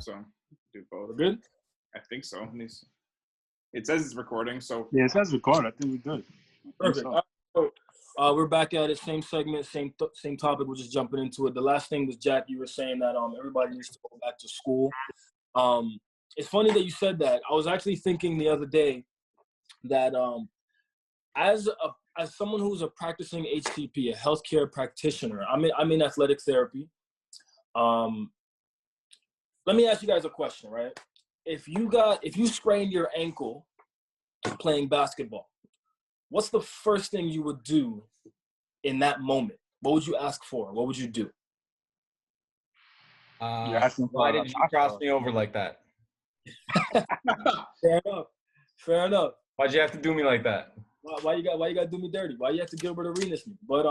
so do both. We're good? I think so. Let me see. It says it's recording, so Yeah, it says record. I think we're good. Perfect. So. We're back at it. Same segment, same topic. We're just jumping into it. The last thing was, Jack, you were saying that everybody needs to go back to school. It's funny that you said that. I was actually thinking the other day that as someone who's a practicing HCP, a healthcare practitioner, I'm in athletic therapy. Let me ask you guys a question, right? If you sprained your ankle playing basketball, what's the first thing you would do in that moment? What would you ask for? What would you do? Why did you cross me over like that? Fair enough. Why'd you have to do me like that? Why you got to do me dirty? Why you have to Gilbert Arenas me? But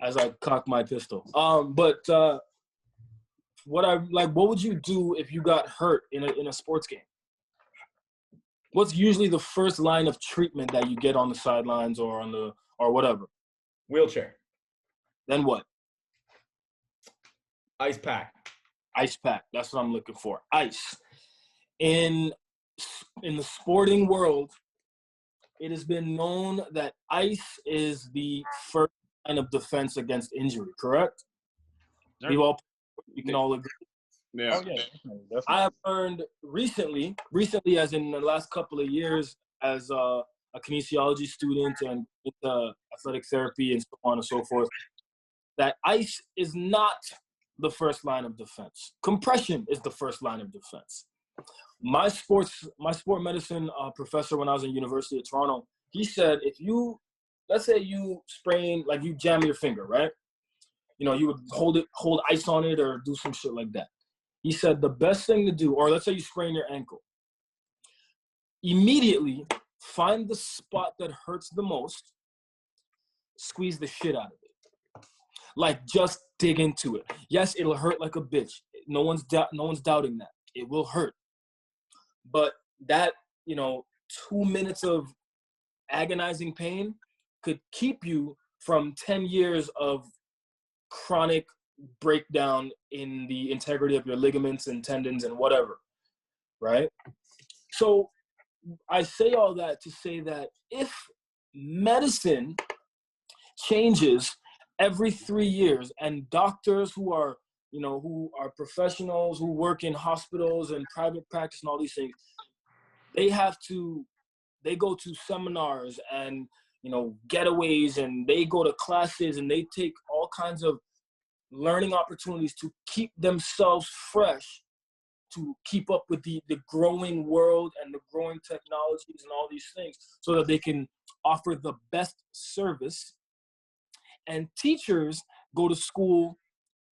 as I cock my pistol. What would you do if you got hurt in a sports game? What's usually the first line of treatment that you get on the sidelines or or whatever? Wheelchair. Then what? Ice pack. Ice pack. That's what I'm looking for. Ice. In the sporting world, it has been known that ice is the first line of defense against injury, correct? Sure. We can all agree. Yeah. Oh, yeah, definitely. I have learned recently as in the last couple of years as a kinesiology student and with athletic therapy and so on and so forth, that ice is not the first line of defense. Compression is the first line of defense. My sport medicine professor when I was in University of Toronto, he said let's say you sprain, like you jam your finger, right? You would hold ice on it or do some shit like that. He said the best thing to do, or let's say you sprain your ankle, immediately find the spot that hurts the most, squeeze the shit out of it. Like, just dig into it. Yes, it'll hurt like a bitch. No one's doubting that. It will hurt. But that, 2 minutes of agonizing pain could keep you from 10 years of chronic breakdown in the integrity of your ligaments and tendons and whatever, right? So I say all that to say that if medicine changes every 3 years and doctors who are professionals who work in hospitals and private practice and all these things, they go to seminars and getaways, and they go to classes, and they take all kinds of learning opportunities to keep themselves fresh, to keep up with the growing world and the growing technologies and all these things, so that they can offer the best service. And teachers go to school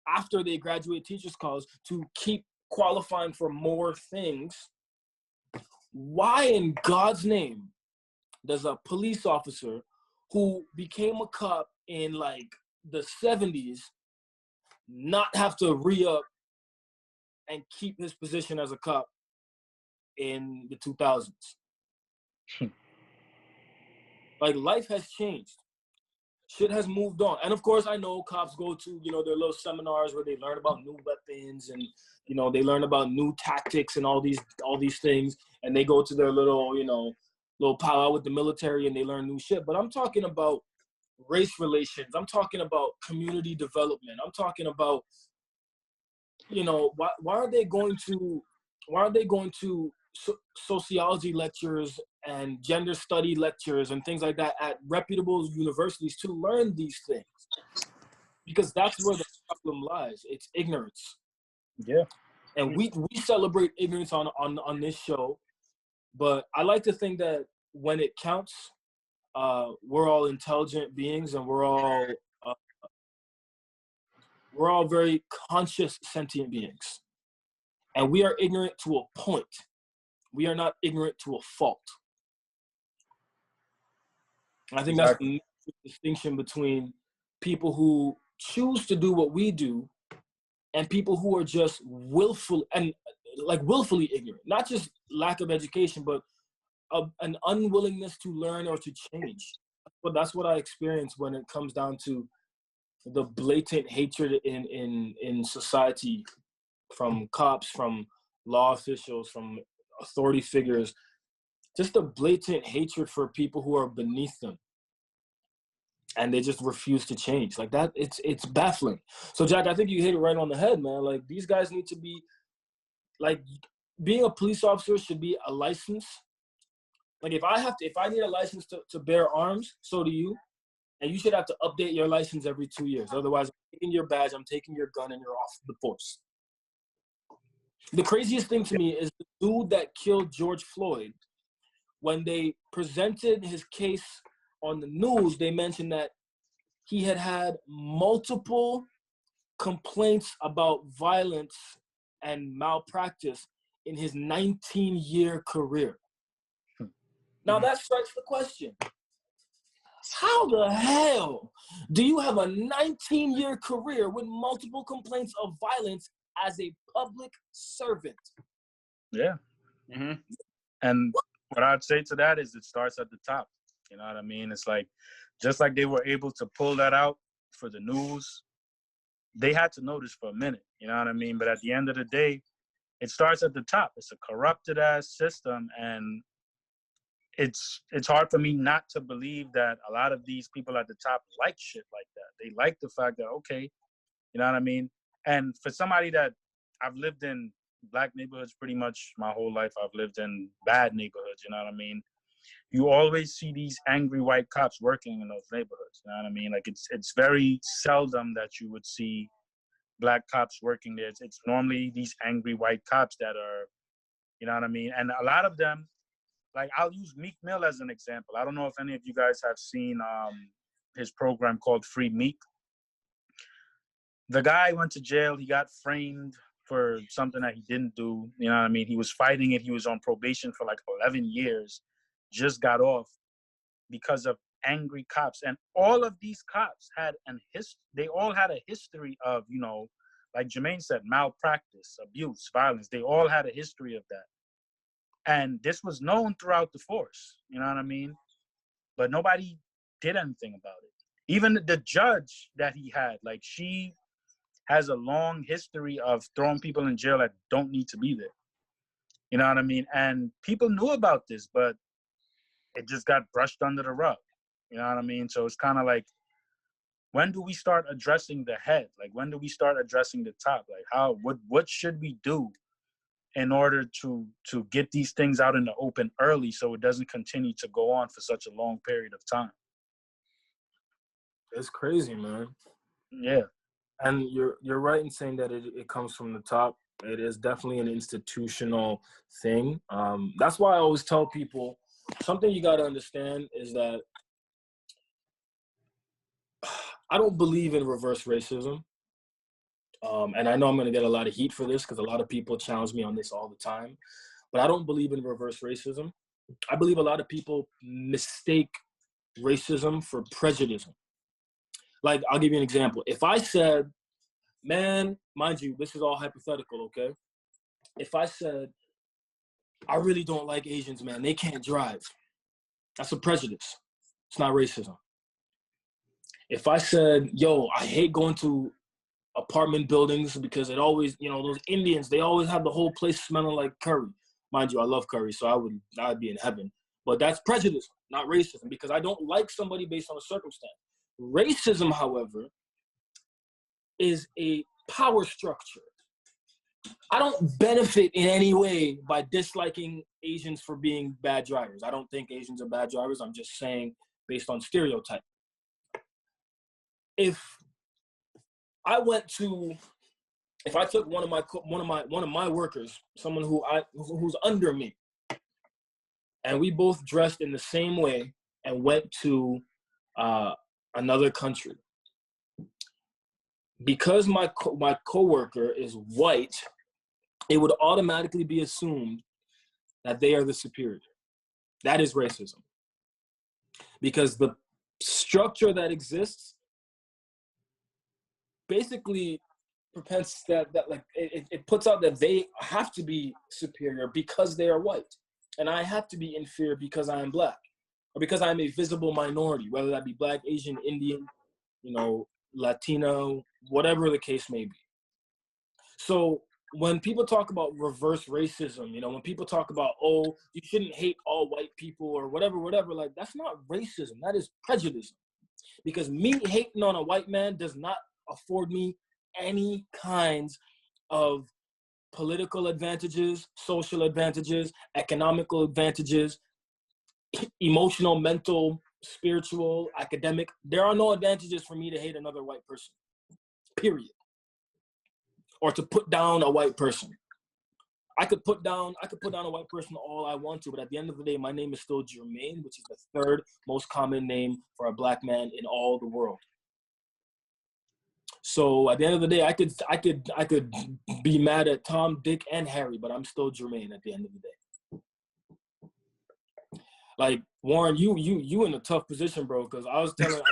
after they graduate teachers' college to keep qualifying for more things. Why in God's name does a police officer who became a cop in like the 70s not have to re-up and keep his position as a cop in the 2000s? Like, life has changed. Shit has moved on. And of course, I know cops go to, their little seminars where they learn about new weapons and, they learn about new tactics and all these things. And they go to their little powwow with the military and they learn new shit. But I'm talking about race relations. I'm talking about community development. I'm talking about, why are they going to sociology lectures and gender study lectures and things like that at reputable universities to learn these things? Because that's where the problem lies. It's ignorance. Yeah. And we celebrate ignorance on this show, but I like to think that when it counts, we're all intelligent beings, and we're all very conscious, sentient beings. And we are ignorant to a point. We are not ignorant to a fault. I think that's the distinction between people who choose to do what we do and people who are just willfully ignorant. Not just lack of education, but an unwillingness to learn or to change. But that's what I experience when it comes down to the blatant hatred in society from cops, from law officials, from authority figures, just a blatant hatred for people who are beneath them. And they just refuse to change. Like that, it's baffling. So Jack, I think you hit it right on the head, man. Like these guys need to be, like, being a police officer should be a license. Like if I need a license to bear arms, so do you. And you should have to update your license every 2 years. Otherwise, I'm taking your badge, I'm taking your gun, and you're off the force. The craziest thing to me is the dude that killed George Floyd, when they presented his case on the news, they mentioned that he had multiple complaints about violence and malpractice in his 19-year career. Now that strikes the question. How the hell do you have a 19-year career with multiple complaints of violence as a public servant? Yeah. Mm-hmm. And what I'd say to that is it starts at the top. You know what I mean? It's like, just like they were able to pull that out for the news, they had to know this for a minute. You know what I mean? But at the end of the day, it starts at the top. It's a corrupted ass system, and it's hard for me not to believe that a lot of these people at the top like shit like that. They like the fact that, okay, you know what I mean? And for somebody that, I've lived in black neighborhoods pretty much my whole life. I've lived in bad neighborhoods, you know what I mean? You always see these angry white cops working in those neighborhoods, you know what I mean? Like it's very seldom that you would see black cops working there. It's normally these angry white cops that are, you know what I mean? And a lot of them, like I'll use Meek Mill as an example. I don't know if any of you guys have seen his program called Free Meek. The guy went to jail. He got framed for something that he didn't do. You know what I mean? He was fighting it. He was on probation for like 11 years, just got off because of angry cops. And all of these cops they all had a history of, you know, like Jermaine said, malpractice, abuse, violence. They all had a history of that. And this was known throughout the force, you know what I mean? But nobody did anything about it. Even the judge that he had, like she has a long history of throwing people in jail that don't need to be there. You know what I mean? And people knew about this, but it just got brushed under the rug. You know what I mean? So it's kind of like, when do we start addressing the head? Like, when do we start addressing the top? Like, what should we do in order to get these things out in the open early so it doesn't continue to go on for such a long period of time? It's crazy, man. Yeah. And you're right in saying that it comes from the top. It is definitely an institutional thing. That's why I always tell people, something you got to understand is that I don't believe in reverse racism. And I know I'm going to get a lot of heat for this because a lot of people challenge me on this all the time. But I don't believe in reverse racism. I believe a lot of people mistake racism for prejudice. Like, I'll give you an example. If I said, man, mind you, this is all hypothetical, okay? If I said, I really don't like Asians, man, they can't drive. That's a prejudice. It's not racism. If I said, yo, I hate going to apartment buildings because it always, you know, those Indians, they always have the whole place smelling like curry. Mind you, I love curry, so I'd be in heaven. But that's prejudice, not racism, because I don't like somebody based on a circumstance. Racism, however, is a power structure. I don't benefit in any way by disliking Asians for being bad drivers. I don't think Asians are bad drivers. I'm just saying based on stereotype. If I took one of my workers, someone who's under me, and we both dressed in the same way and went to another country, because my coworker is white, it would automatically be assumed that they are the superior. That is racism, because the structure that exists basically propends that like it puts out that they have to be superior because they are white, and I have to be inferior because I am black, or because I'm a visible minority, whether that be black, Asian, Indian, you know, Latino, whatever the case may be. So when people talk about reverse racism, you know, when people talk about, oh, you shouldn't hate all white people or whatever, like, that's not racism. That is prejudice. Because me hating on a white man does not afford me any kinds of political advantages, social advantages, economical advantages, emotional, mental, spiritual, academic. There are no advantages for me to hate another white person, period. Or to put down a white person. I could put down a white person all I want to, but at the end of the day, my name is still Jermaine, which is the third most common name for a black man in all the world. So at the end of the day, I could be mad at Tom, Dick, and Harry, but I'm still Jermaine at the end of the day. Like, Warren, you in a tough position, bro, because I was telling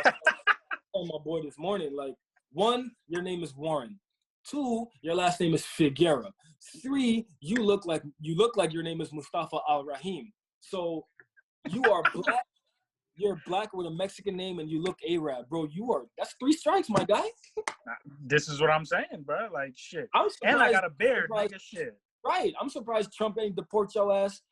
my boy this morning, like, 1, your name is Warren. 2, your last name is Figuera. 3, you look like your name is Mustafa Al-Rahim. So you are black, you're black with a Mexican name, and you look Arab, bro. That's 3 strikes, my guy. This is what I'm saying, bro. Like, shit. I'm And I got a beard, nigga, shit. Right. I'm surprised Trump ain't deport your ass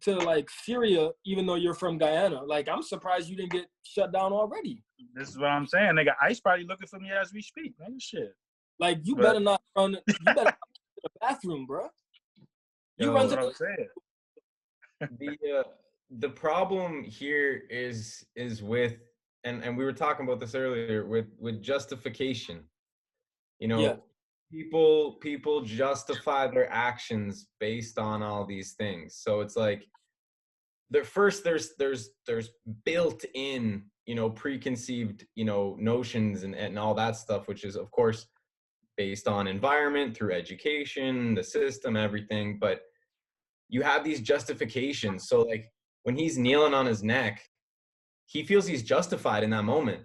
to, like, Syria, even though you're from Guyana. Like, I'm surprised you didn't get shut down already. This is what I'm saying, nigga. ICE probably looking for me as we speak, nigga, shit. Like, you better not run. You better not to the bathroom, bro. You run to What I'm saying. The problem here is with, and we were talking about this earlier, with justification. You know, Yeah. people justify their actions based on all these things. So it's like, there's built in, you know, preconceived, you know, notions and all that stuff, which is of course based on environment, through education, the system, everything. But you have these justifications. So like when he's kneeling on his neck, he feels he's justified in that moment.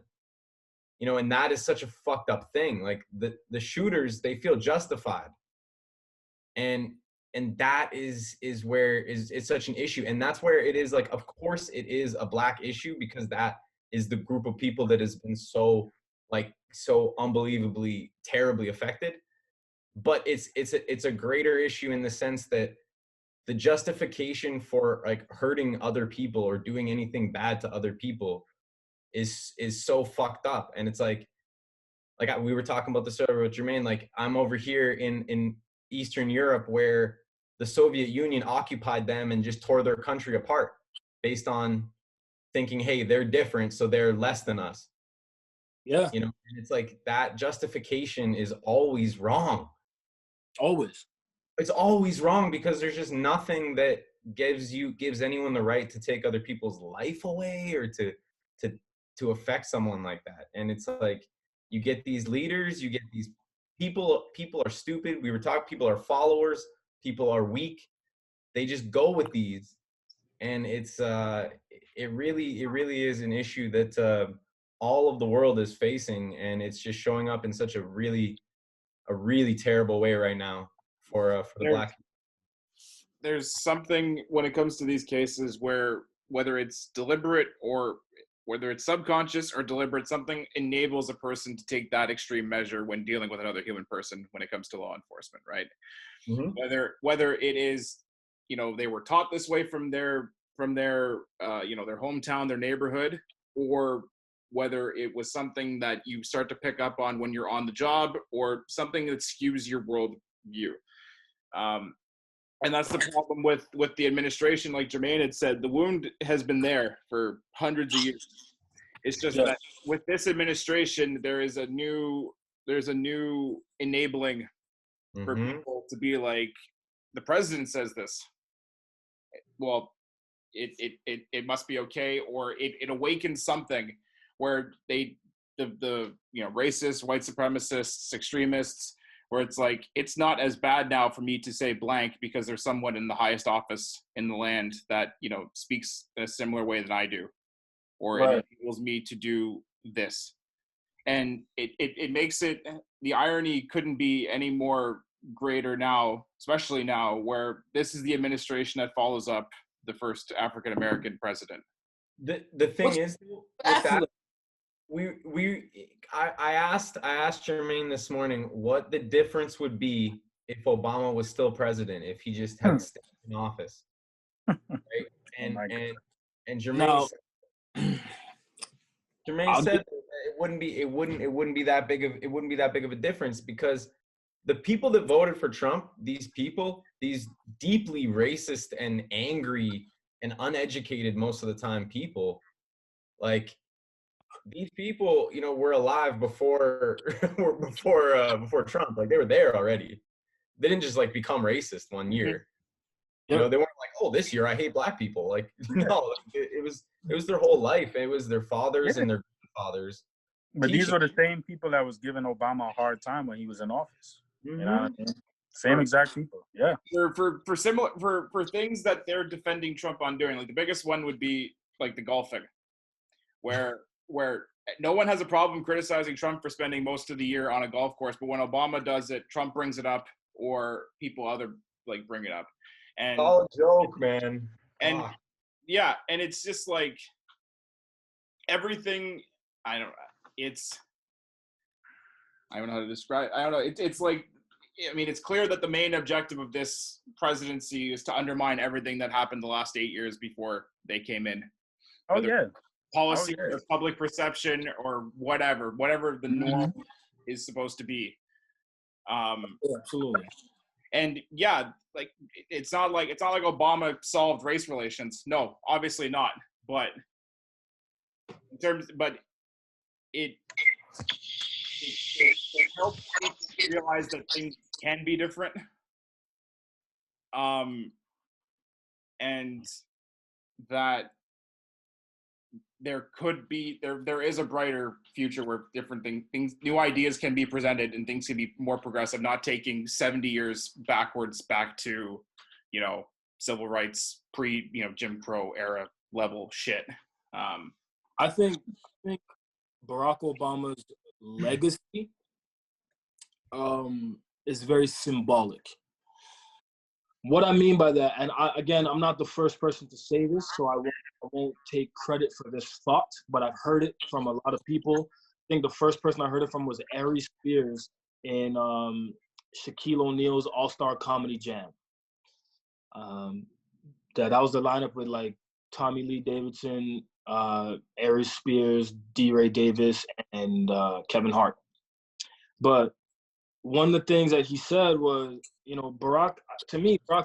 You know, and that is such a fucked up thing. Like the shooters, they feel justified. And that is where it's such an issue. And that's where it is, like, of course it is a black issue, because that is the group of people that has been so unbelievably terribly affected. But it's a greater issue in the sense that the justification for like hurting other people or doing anything bad to other people is so fucked up. And it's like we were talking about this earlier with Jermaine, like I'm over here in Eastern Europe where the Soviet Union occupied them and just tore their country apart based on thinking, hey, they're different, so they're less than us. Yeah. You know, and it's like that justification is always wrong. Always. It's always wrong, because there's just nothing that gives anyone the right to take other people's life away or to affect someone like that. And it's like, you get these leaders, you get these people are stupid. We were talking, people are followers, people are weak. They just go with these. And it's it really is an issue that all of the world is facing, and it's just showing up in such a really terrible way right now for the black. There's something when it comes to these cases where whether it's deliberate or whether it's subconscious or deliberate, something enables a person to take that extreme measure when dealing with another human person when it comes to law enforcement, right? Mm-hmm. Whether it is, you know, they were taught this way from their you know, their hometown, their neighborhood, or whether it was something that you start to pick up on when you're on the job, or something that skews your world view. And that's the problem with the administration. Like Jermaine had said, the wound has been there for hundreds of years. It's just that with this administration, there's a new enabling for people to be like, the president says this, well, it must be okay, or it awakens something where the you know, racists, white supremacists, extremists, where it's like, it's not as bad now for me to say blank because there's someone in the highest office in the land that, you know, speaks in a similar way than I do, or it enables me to do this. And it makes it, the irony couldn't be any more greater now, especially now where this is the administration that follows up the first African-American president. The thing is, with that, I asked Jermaine this morning what the difference would be if Obama was still president, if he just had stayed in office, right? And my God. and Jermaine Now, Jermaine said that it wouldn't be that big of a difference, because the people that voted for Trump, these people, these deeply racist and angry and uneducated most of the time people, like these people, you know, were alive before before Trump. Like they were there already. They didn't just like become racist one year. You know, they weren't like, oh, this year I hate black people. Like, no, it was their whole life. It was their fathers and their grandfathers. But these are the same people that was giving Obama a hard time when he was in office. You know what I mean? Same exact people. Yeah. For similar for things that they're defending Trump on doing, like the biggest one would be like the golfing, where no one has a problem criticizing Trump for spending most of the year on a golf course, but when Obama does it, Trump brings it up, or people other like bring it up. And all a joke, man. And yeah, and it's just like everything. I don't know how to describe. I don't know. It's like, I mean, it's clear that the main objective of this presidency is to undermine everything that happened the last 8 years before they came in. Oh yeah. Policy or public perception or whatever the norm is supposed to be. Absolutely. And yeah, like it's not like Obama solved race relations. No, obviously not. But it helps people realize that things can be different. And that there is a brighter future where different things, new ideas can be presented and things can be more progressive, not taking 70 years backwards back to, you know, civil rights Jim Crow era level shit. I think Barack Obama's legacy is very symbolic. What I mean by that, and I'm not the first person to say this, so I won't take credit for this thought, but I've heard it from a lot of people. I think the first person I heard it from was Aries Spears in Shaquille O'Neal's All-Star Comedy Jam. That was the lineup with like Tommy Lee Davidson, Aries Spears, D. Ray Davis, and Kevin Hart. But one of the things that he said was, you know, Barack's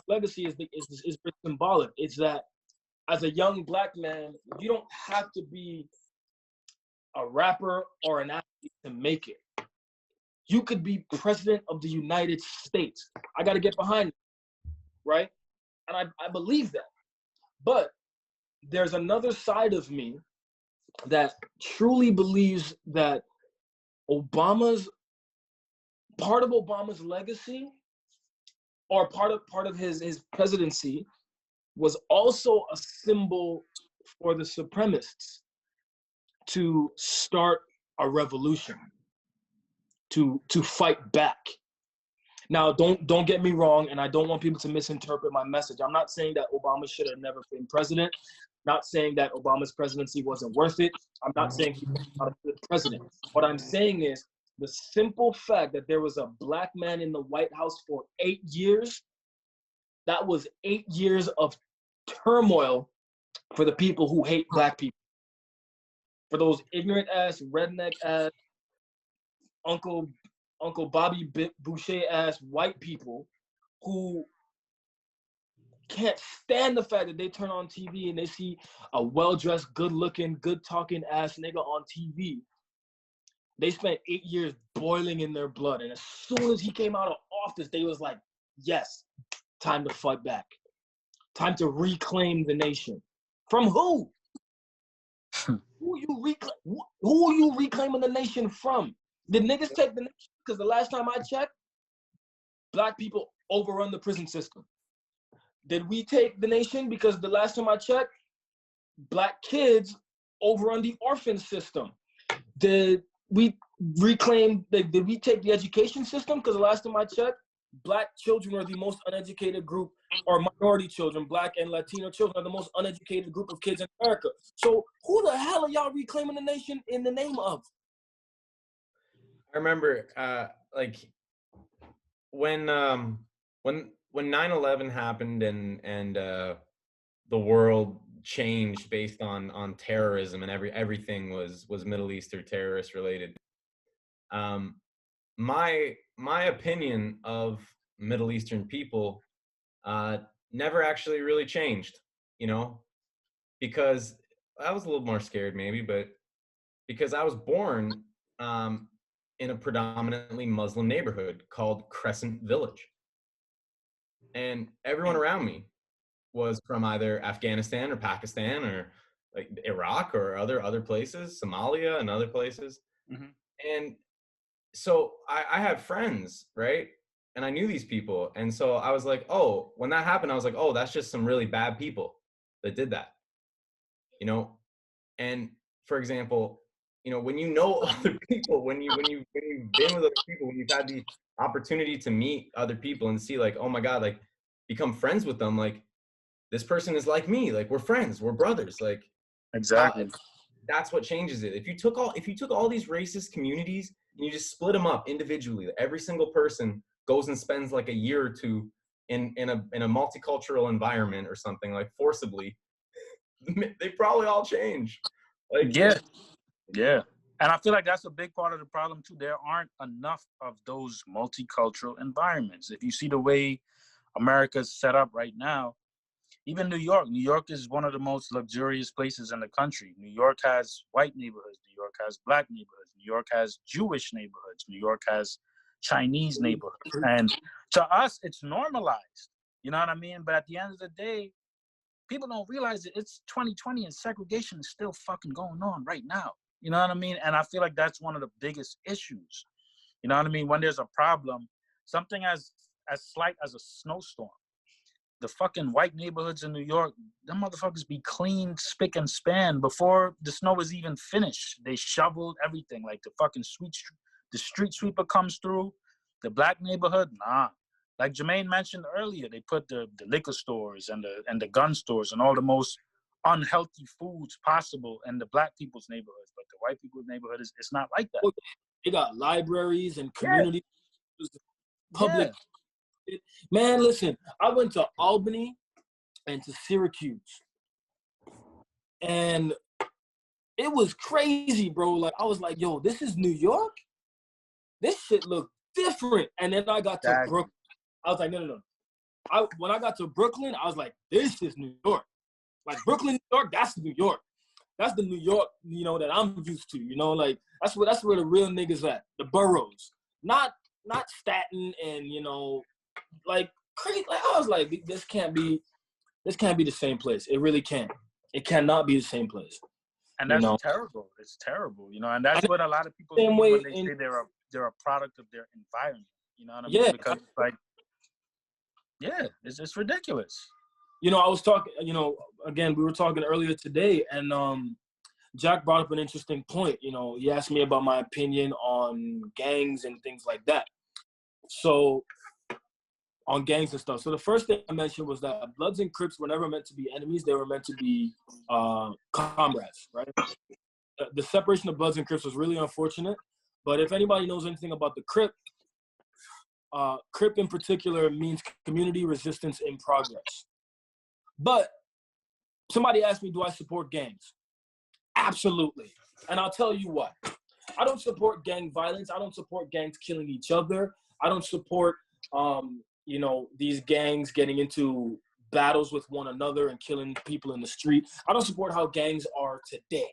legacy is symbolic. It's that as a young black man, you don't have to be a rapper or an athlete to make it. You could be president of the United States. I got to get behind it, right? And I believe that. But there's another side of me that truly believes that part of Obama's legacy, or part of his presidency, was also a symbol for the supremacists to start a revolution, to fight back. Now, don't get me wrong, and I don't want people to misinterpret my message. I'm not saying that Obama should have never been president. Not saying that Obama's presidency wasn't worth it. I'm not saying he was not a good president. What I'm saying is the simple fact that there was a black man in the White House for 8 years, that was 8 years of turmoil for the people who hate black people. For those ignorant ass, redneck ass, Uncle Bobby Boucher ass white people who can't stand the fact that they turn on TV and they see a well-dressed, good-looking, good-talking ass nigga on TV. They spent 8 years boiling in their blood. And as soon as he came out of office, they was like, yes, time to fight back. Time to reclaim the nation. From who? Who are you reclaiming the nation from? Did niggas take the nation? Because the last time I checked, black people overrun the prison system. Did we take the nation? Because the last time I checked, black kids overrun the orphan system. Did we did we take the education system? Because the last time I checked, black children are the most uneducated group, or minority children, black and Latino children are the most uneducated group of kids in America. So who the hell are y'all reclaiming the nation in the name of? I remember, like, when 9/11 happened and the world changed based on terrorism and everything was Middle Eastern terrorist related. My opinion of Middle Eastern people never actually really changed, you know, because I was a little more scared maybe, but because I was born in a predominantly Muslim neighborhood called Crescent Village. And everyone around me was from either Afghanistan or Pakistan or like Iraq or other places, Somalia and other places. Mhm. And so I had friends, right? And I knew these people. And so I was like, oh, when that happened, I was like, oh, that's just some really bad people that did that, you know? And for example, you know, when you know other people, when you've been with other people, when you've had the opportunity to meet other people and see like, oh my God, like become friends with them, like this person is like me, like we're friends, we're brothers, like Exactly. that's what changes it. If you took all these racist communities and you just split them up individually, every single person goes and spends like a year or two in a multicultural environment or something like forcibly, they probably all change. Like Yeah. Yeah. And I feel like that's a big part of the problem too. There aren't enough of those multicultural environments. If you see the way America's set up right now, even New York is one of the most luxurious places in the country. New York has white neighborhoods. New York has black neighborhoods. New York has Jewish neighborhoods. New York has Chinese neighborhoods. And to us, it's normalized. You know what I mean? But at the end of the day, people don't realize that it's 2020 and segregation is still fucking going on right now. You know what I mean? And I feel like that's one of the biggest issues. You know what I mean? When there's a problem, something as slight as a snowstorm, the fucking white neighborhoods in New York, them motherfuckers be clean, spick and span before the snow is even finished. They shoveled everything. Like the street sweeper comes through. The black neighborhood, nah. Like Jermaine mentioned earlier, they put the liquor stores and the gun stores and all the most unhealthy foods possible in the black people's neighborhoods. But the white people's neighborhood it's not like that. They got libraries and Yeah. community public. Man, listen, I went to Albany and to Syracuse, and it was crazy, bro. Like, I was like, yo, this is New York? This shit look different. And then I got to Exactly. Brooklyn. I was like, no. When I got to Brooklyn, I was like, this is New York. Like, Brooklyn, New York, that's New York. That's the New York, you know, that I'm used to, you know? Like, that's where the real niggas at, the boroughs. Not Staten and, you know, like crazy. Like, I was like, this can't be the same place. It really can't. It cannot be the same place. And that's terrible. It's terrible, you know. And that's what a lot of people Same mean way when they say they're a product of their environment. You know what I mean? Yeah. Because it's like, yeah, it's ridiculous. You know, I was talking. You know, again, we were talking earlier today, and Jack brought up an interesting point. You know, he asked me about my opinion on gangs and things like that. So, on gangs and stuff. So the first thing I mentioned was that Bloods and Crips were never meant to be enemies. They were meant to be comrades, right? The separation of Bloods and Crips was really unfortunate. But if anybody knows anything about the Crip in particular means community resistance in progress. But somebody asked me, do I support gangs? Absolutely. And I'll tell you why. I don't support gang violence. I don't support gangs killing each other. I don't support, you know, these gangs getting into battles with one another and killing people in the street. I don't support how gangs are today.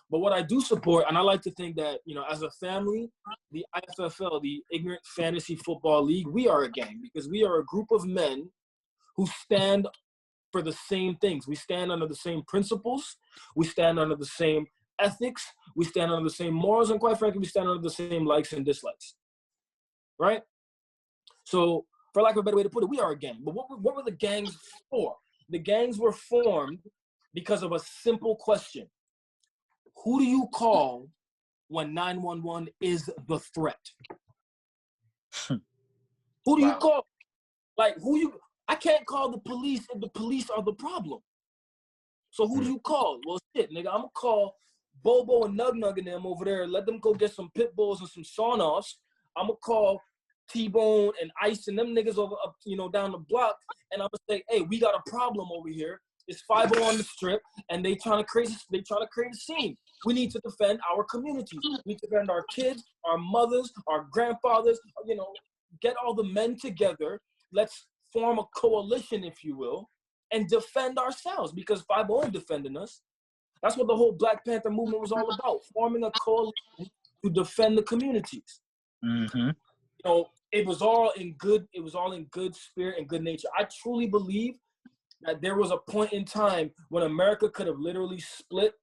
But what I do support, and I like to think that, you know, as a family, the IFFL, the Ignorant Fantasy Football League, we are a gang because we are a group of men who stand for the same things. We stand under the same principles. We stand under the same ethics. We stand under the same morals. And quite frankly, we stand under the same likes and dislikes. Right? So, for lack of a better way to put it, we are a gang. But what were the gangs for? The gangs were formed because of a simple question. Who do you call when 911 is the threat? Who do you call? Like, I can't call the police if the police are the problem. So who do you call? Well, shit, nigga, I'm going to call Bobo and Nug Nug and them over there. Let them go get some pit bulls and some sawn-offs. I'm going to call T-Bone and Ice and them niggas over up, down the block, and I'm gonna say, hey, we got a problem over here. It's 5 on the strip, and they trying to create a scene. We need to defend our communities. We need to defend our kids, our mothers, our grandfathers. Get all the men together. Let's form a coalition, if you will, and defend ourselves, because 5 defending us. That's what the whole Black Panther movement was all about, forming a coalition to defend the communities. Mm-hmm. It was all in good spirit and good nature. I truly believe that there was a point in time when America could have literally split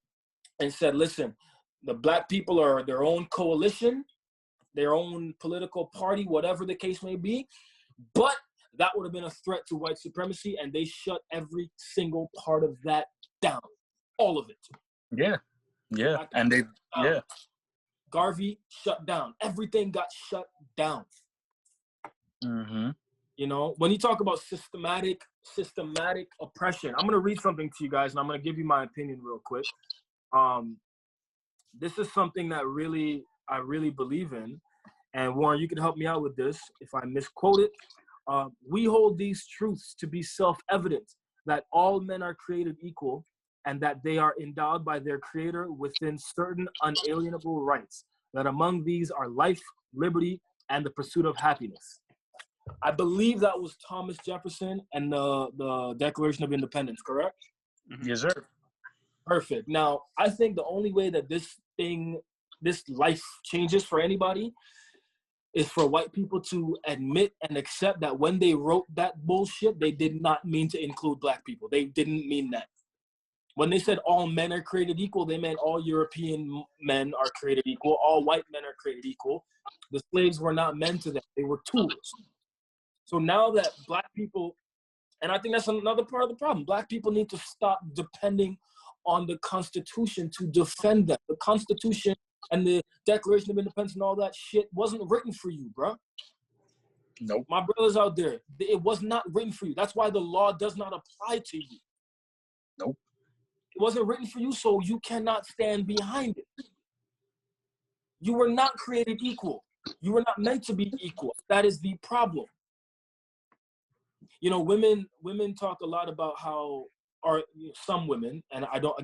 and said, listen, the Black people are their own coalition, their own political party, whatever the case may be. But that would have been a threat to white supremacy, and they shut every single part of that down. All of it. Yeah. And they, yeah. Garvey shut down. Everything got shut down. Mm-hmm. When you talk about systematic oppression, I'm going to read something to you guys, and I'm going to give you my opinion real quick. This is something that I really believe in. And Warren, you can help me out with this if I misquote it. We hold these truths to be self-evident, that all men are created equal and that they are endowed by their creator within certain unalienable rights, that among these are life, liberty, and the pursuit of happiness. I believe that was Thomas Jefferson and the Declaration of Independence, correct? Yes, sir. Perfect. Now, I think the only way that this life changes for anybody is for white people to admit and accept that when they wrote that bullshit, they did not mean to include Black people. They didn't mean that. When they said all men are created equal, they meant all European men are created equal, all white men are created equal. The slaves were not men to them. They were tools. So now that Black people, and I think that's another part of the problem, Black people need to stop depending on the Constitution to defend them. The Constitution and the Declaration of Independence and all that shit wasn't written for you, bro. Nope. My brothers out there, it was not written for you. That's why the law does not apply to you. Nope. It wasn't written for you, so you cannot stand behind it. You were not created equal. You were not meant to be equal. That is the problem. Women talk a lot about how, or some women, and I don't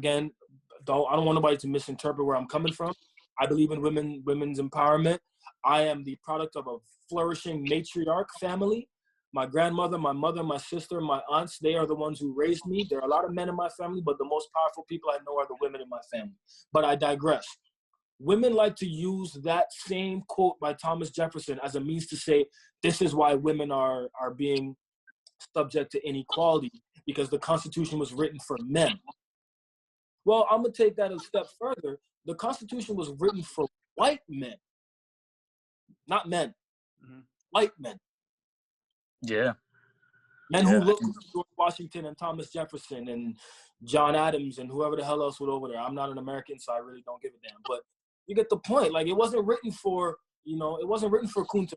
want nobody to misinterpret where I'm coming from. I believe in women's empowerment. I am the product of a flourishing matriarch family. My grandmother, my mother, my sister, my aunts, they are the ones who raised me. There are a lot of men in my family, but the most powerful people I know are the women in my family. But I digress. Women like to use that same quote by Thomas Jefferson as a means to say, this is why women are being subject to inequality, because the Constitution was written for men. Well, I'm going to take that a step further. The Constitution was written for white men, not men, white men. Yeah. Men who look like George Washington and Thomas Jefferson and John Adams and whoever the hell else was over there. I'm not an American, so I really don't give a damn. But you get the point. Like, it wasn't written for, it wasn't written for Kunta.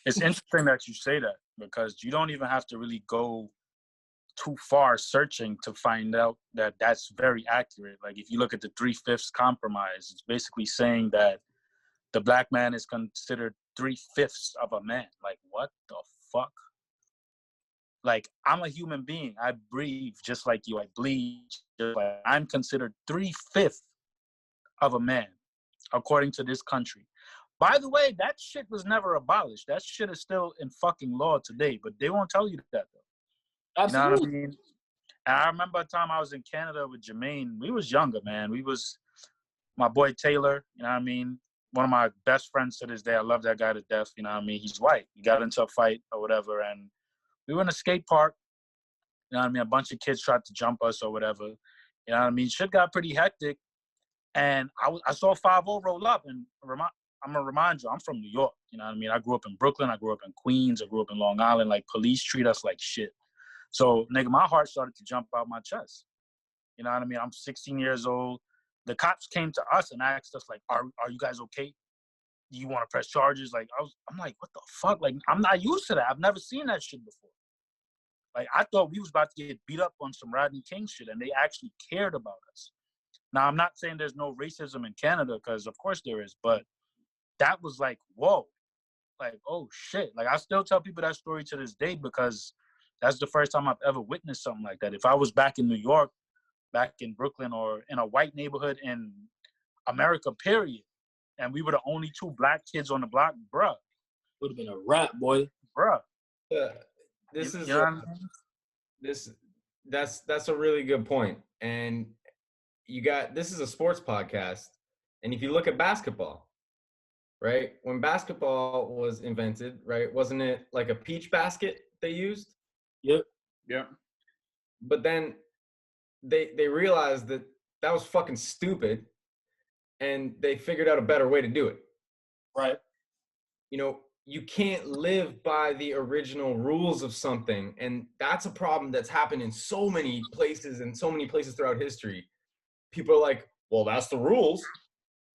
It's interesting that you say that, because you don't even have to really go too far searching to find out that that's very accurate. Like, if you look at the 3/5 compromise, it's basically saying that the Black man is considered 3/5 of a man. Like, what the fuck? Like, I'm a human being. I breathe just like you. I bleed just like I'm considered 3/5 of a man, according to this country. By the way, that shit was never abolished. That shit is still in fucking law today, but they won't tell you that, though. Absolutely. You know what I mean? And I remember a time I was in Canada with Jermaine. We was younger, man. We was, my boy Taylor, you know what I mean? One of my best friends to this day. I love that guy to death, you know what I mean? He's white. He got into a fight or whatever, and we were in a skate park. You know what I mean? A bunch of kids tried to jump us or whatever. You know what I mean? Shit got pretty hectic. And I saw 5-0 roll up, and I'm going to remind you, I'm from New York. You know what I mean? I grew up in Brooklyn. I grew up in Queens. I grew up in Long Island. Like, police treat us like shit. So, nigga, my heart started to jump out my chest. You know what I mean? I'm 16 years old. The cops came to us and asked us, like, are you guys okay? Do you want to press charges? Like, I'm like, what the fuck? Like, I'm not used to that. I've never seen that shit before. Like, I thought we was about to get beat up on some Rodney King shit, and they actually cared about us. Now, I'm not saying there's no racism in Canada, because of course there is, but that was like, whoa. like, oh shit. Like I still tell people that story to this day because that's the first time I've ever witnessed something like that. If I was back in New York, back in Brooklyn, or in a white neighborhood in America, period, and we were the only two black kids on the block, bruh. Would have been a wrap, boy. Bruh. This You is know what I mean? that's a really good point. And this is a sports podcast, and if you look at basketball, right? When basketball was invented, right, wasn't it like a peach basket they used? Yep. Yeah. But then they realized that was fucking stupid, and they figured out a better way to do it. Right. You know, you can't live by the original rules of something, and that's a problem that's happened in so many places throughout history. People are like, well, that's the rules.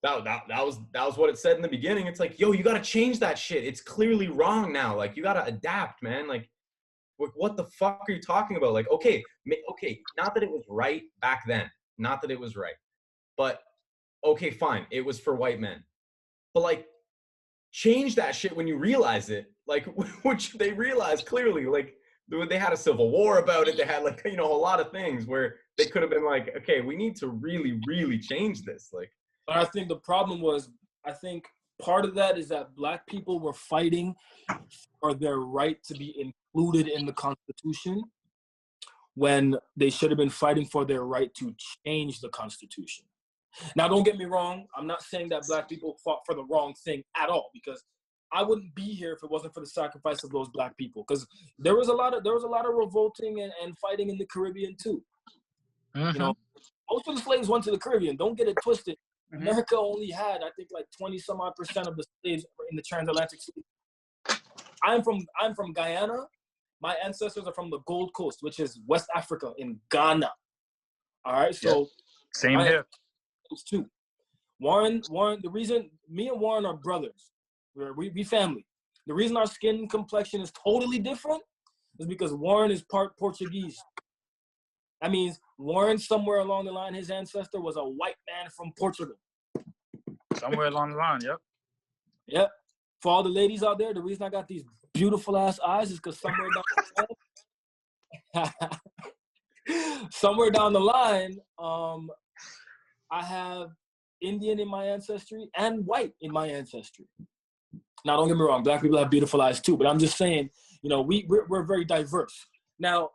That was what it said in the beginning. It's like, yo, you got to change that shit. It's clearly wrong now. Like, you got to adapt, man. Like, what the fuck are you talking about? Like, okay, not that it was right back then. Not that it was right. But, okay, fine. It was for white men. But, like, change that shit when you realize it. Like, which they realized clearly. Like, they had a civil war about it. They had, like, you know, a lot of things where they could have been like, okay, we need to really, really change this. Like, but I think the problem was, I think part of that is that black people were fighting for their right to be included in the Constitution when they should have been fighting for their right to change the Constitution. Now, don't get me wrong. I'm not saying that black people fought for the wrong thing at all, because I wouldn't be here if it wasn't for the sacrifice of those black people. Because there was a lot of revolting and fighting in the Caribbean too. Mm-hmm. You know, most of the slaves went to the Caribbean. Don't get it twisted. Mm-hmm. America only had, I think, like 20-some-odd% of the slaves in the transatlantic slave. I'm from Guyana. My ancestors are from the Gold Coast, which is West Africa in Ghana. All right, so yeah. Same here. Too. Warren. The reason me and Warren are brothers, we family. The reason our skin complexion is totally different is because Warren is part Portuguese. That means Warren, somewhere along the line, his ancestor was a white man from Portugal. Somewhere along the line, yep. Yep. For all the ladies out there, the reason I got these beautiful ass eyes is because somewhere down the line, I have Indian in my ancestry and white in my ancestry. Now, don't get me wrong, black people have beautiful eyes too, but I'm just saying, you know, we're very diverse. Now,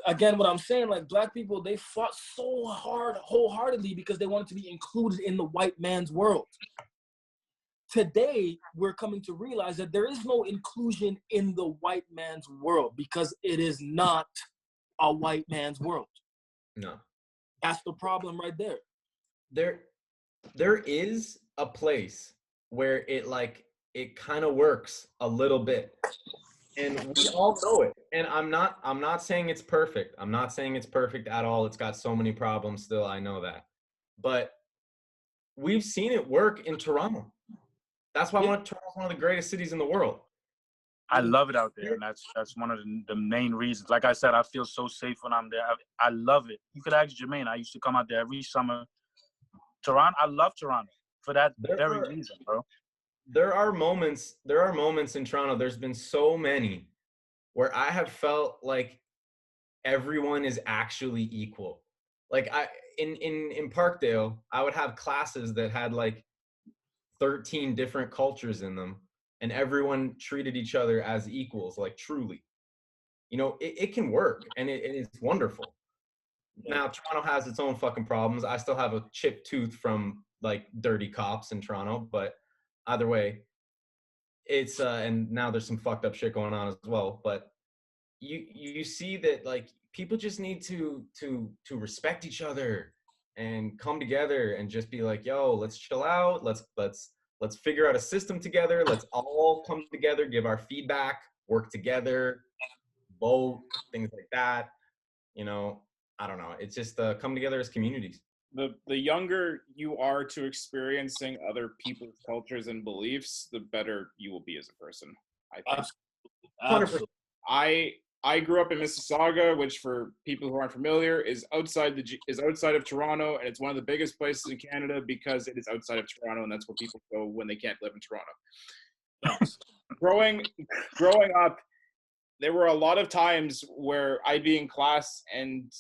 again, what I'm saying, like, black people, they fought so hard, wholeheartedly, because they wanted to be included in the white man's world. Today, we're coming to realize that there is no inclusion in the white man's world because it is not a white man's world. No. That's the problem right there. There is a place where it kind of works a little bit. And we all know it. And I'm not saying it's perfect. I'm not saying it's perfect at all. It's got so many problems still. I know that. But we've seen it work in Toronto. That's why Toronto's one of the greatest cities in the world. I love it out there, and that's one of the main reasons. Like I said, I feel so safe when I'm there. I love it. You could ask Jermaine. I used to come out there every summer. Toronto, I love Toronto for that very reason, bro. There are moments in Toronto. There's been so many where I have felt like everyone is actually equal. Like in Parkdale, I would have classes that had like 13 different cultures in them, and everyone treated each other as equals, like truly. You know, it can work, and it's wonderful. Now, Toronto has its own fucking problems. I still have a chipped tooth from like dirty cops in Toronto, but either way, it's and now there's some fucked up shit going on as well. But you see that like people just need to respect each other and come together and just be like, yo, let's chill out. Let's figure out a system together. Let's all come together, give our feedback, work together, vote, things like that. You know, I don't know. It's just come together as communities. The younger you are to experiencing other people's cultures and beliefs, the better you will be as a person, I think. Absolutely. I grew up in Mississauga, which for people who aren't familiar is outside of Toronto, and it's one of the biggest places in Canada because it is outside of Toronto, and that's where people go when they can't live in Toronto. Growing up, there were a lot of times where I'd be in class and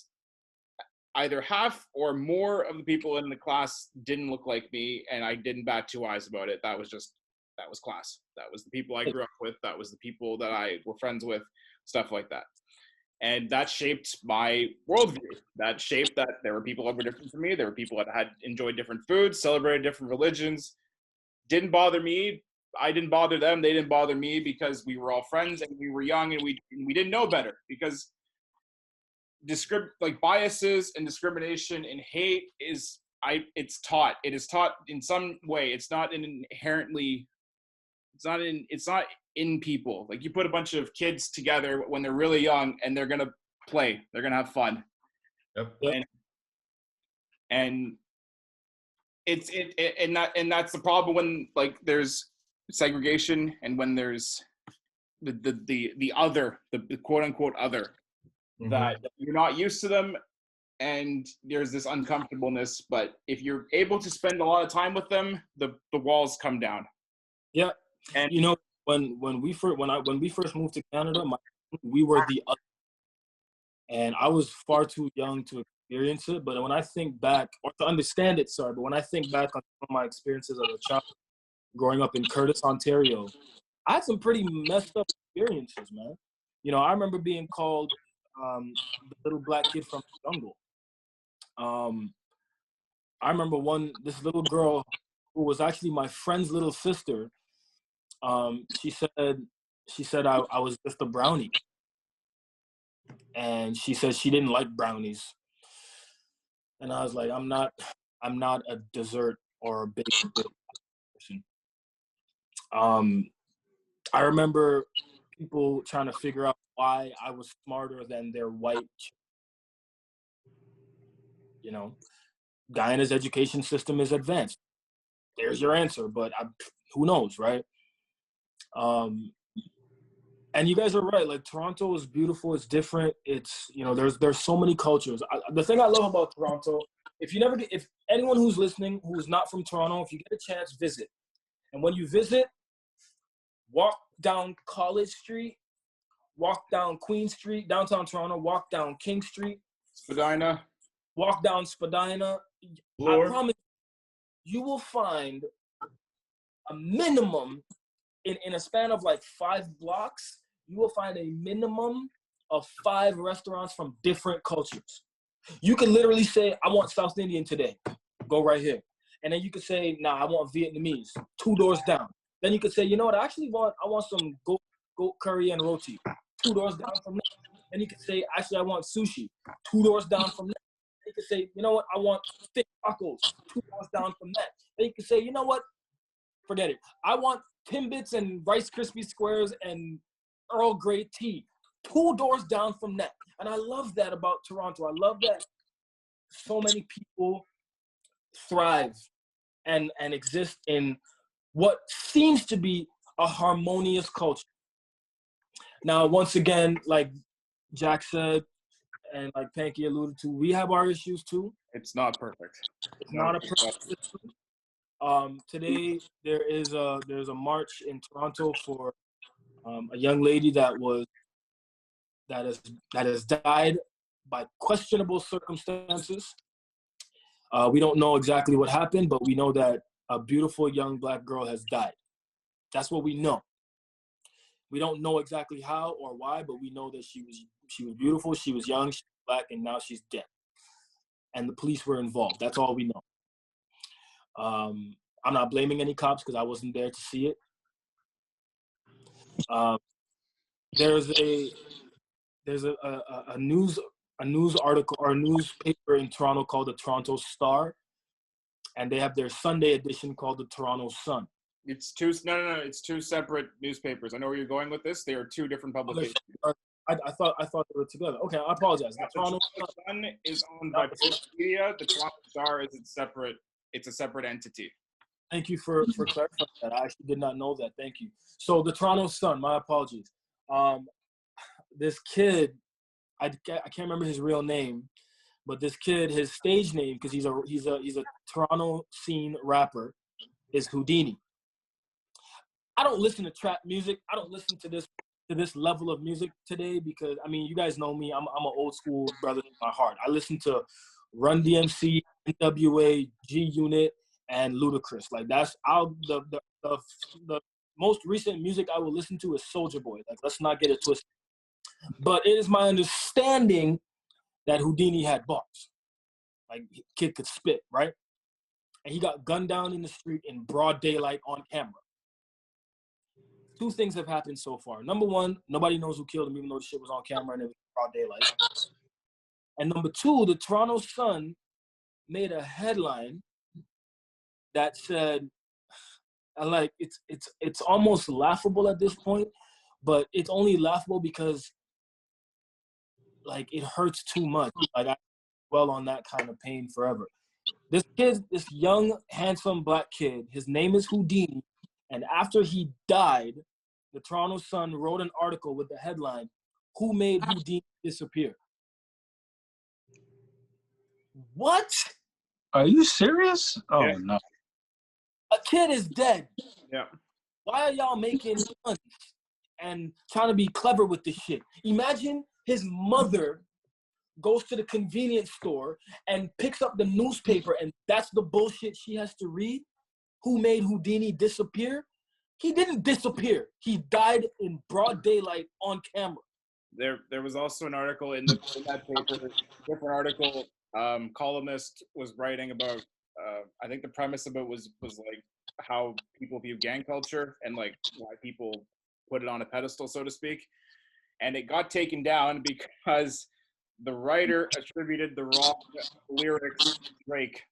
either half or more of the people in the class didn't look like me, and I didn't bat two eyes about it. That was class. That was the people I grew up with. That was the people that I were friends with, stuff like that. And that shaped my worldview. That shaped that there were people that were different from me. There were people that had enjoyed different foods, celebrated different religions. Didn't bother me. I didn't bother them. They didn't bother me because we were all friends and we were young and we didn't know better. Because biases and discrimination and hate it's taught. It is taught in some way. It's not in people. Like, you put a bunch of kids together when they're really young and they're gonna play. They're gonna have fun. Yep. And that's the problem when, like, there's segregation and when there's the other, the quote unquote other, that you're not used to them, and there's this uncomfortableness. But if you're able to spend a lot of time with them, the walls come down. Yeah, and you know, when we first moved to Canada, we were the other, and I was far too young to experience it. But when I think back, or to understand it, but when I think back on some of my experiences as a child, growing up in Curtis, Ontario, I had some pretty messed up experiences, man. You know, I remember being called the little black kid from the jungle. I remember this little girl who was actually my friend's little sister. She said I was just a brownie, and she said she didn't like brownies. And I was like, I'm not a dessert or a baked person. I remember people trying to figure out why I was smarter than their white. You know, Guyana's education system is advanced. There's your answer, but who knows, right? And you guys are right. Like, Toronto is beautiful. It's different. It's, you know, there's so many cultures. The thing I love about Toronto, if anyone who's listening who's not from Toronto, if you get a chance, visit. And when you visit, walk down College Street, walk down Queen Street, downtown Toronto, walk down King Street, Spadina, walk down Spadina. Lord. I promise you will find a minimum in a span of like 5 blocks, you will find a minimum of 5 restaurants from different cultures. You can literally say, I want South Indian today. Go right here. And then you could say, nah, I want Vietnamese. 2 doors down. Then you could say, you know what, I want some goat curry and roti. 2 doors down from that. Then you could say, actually, I want sushi. 2 doors down from that. Then you could say, you know what, I want fish tacos. 2 doors down from that. Then you could say, you know what, forget it. I want Timbits and Rice Krispie Squares and Earl Grey tea. 2 doors down from that. And I love that about Toronto. I love that so many people thrive and exist in what seems to be a harmonious culture. Now, once again, like Jack said, and like Panky alluded to, we have our issues too. It's not perfect. It's not a perfect system. Today there's a march in Toronto for a young lady that has died by questionable circumstances. We don't know exactly what happened, but we know that a beautiful young black girl has died. That's what we know. We don't know exactly how or why, but we know that she was beautiful, she was young, she was black, and now she's dead. And the police were involved. That's all we know. I'm not blaming any cops because I wasn't there to see it. There's a news article or a newspaper in Toronto called the Toronto Star, and they have their Sunday edition called the Toronto Sun. It's two separate newspapers. I know where you're going with this. They are 2 different publications. I thought they were together. Okay, I apologize. The Toronto Sun is owned by Post Media. The Toronto Star is separate. It's a separate entity. Thank you for clarifying that. I actually did not know that. Thank you. So the Toronto Sun, my apologies. this kid, I can't remember his real name, but this kid, his stage name, because he's a Toronto scene rapper, is Houdini. I don't listen to trap music. I don't listen to this level of music today because, I mean, you guys know me. I'm an old school brother in my heart. I listen to Run DMC, NWA, G Unit, and Ludacris. Like that's the most recent music I will listen to is Soulja Boy. Like, let's not get it twisted. But it is my understanding that Houdini had bars. Like, kid could spit, right? And he got gunned down in the street in broad daylight on camera. Two things have happened so far. Number one, nobody knows who killed him, even though the shit was on camera and it was broad daylight. And number two, the Toronto Sun made a headline that said, like, it's almost laughable at this point, but it's only laughable because, like, it hurts too much. Like, I dwell on that kind of pain forever. This kid, this young, handsome black kid, his name is Houdini, and after he died, the Toronto Sun wrote an article with the headline, "Who made Houdini disappear?" What? Are you serious? Oh, Yeah. no. A kid is dead. Yeah. Why are y'all making fun and trying to be clever with this shit? Imagine his mother goes to the convenience store and picks up the newspaper and that's the bullshit she has to read? Who made Houdini disappear? He didn't disappear. He died in broad daylight on camera. There was also an article in that paper, different article. Columnist was writing about. I think the premise of it was like how people view gang culture and like why people put it on a pedestal, so to speak. And it got taken down because the writer attributed the wrong lyrics to Drake.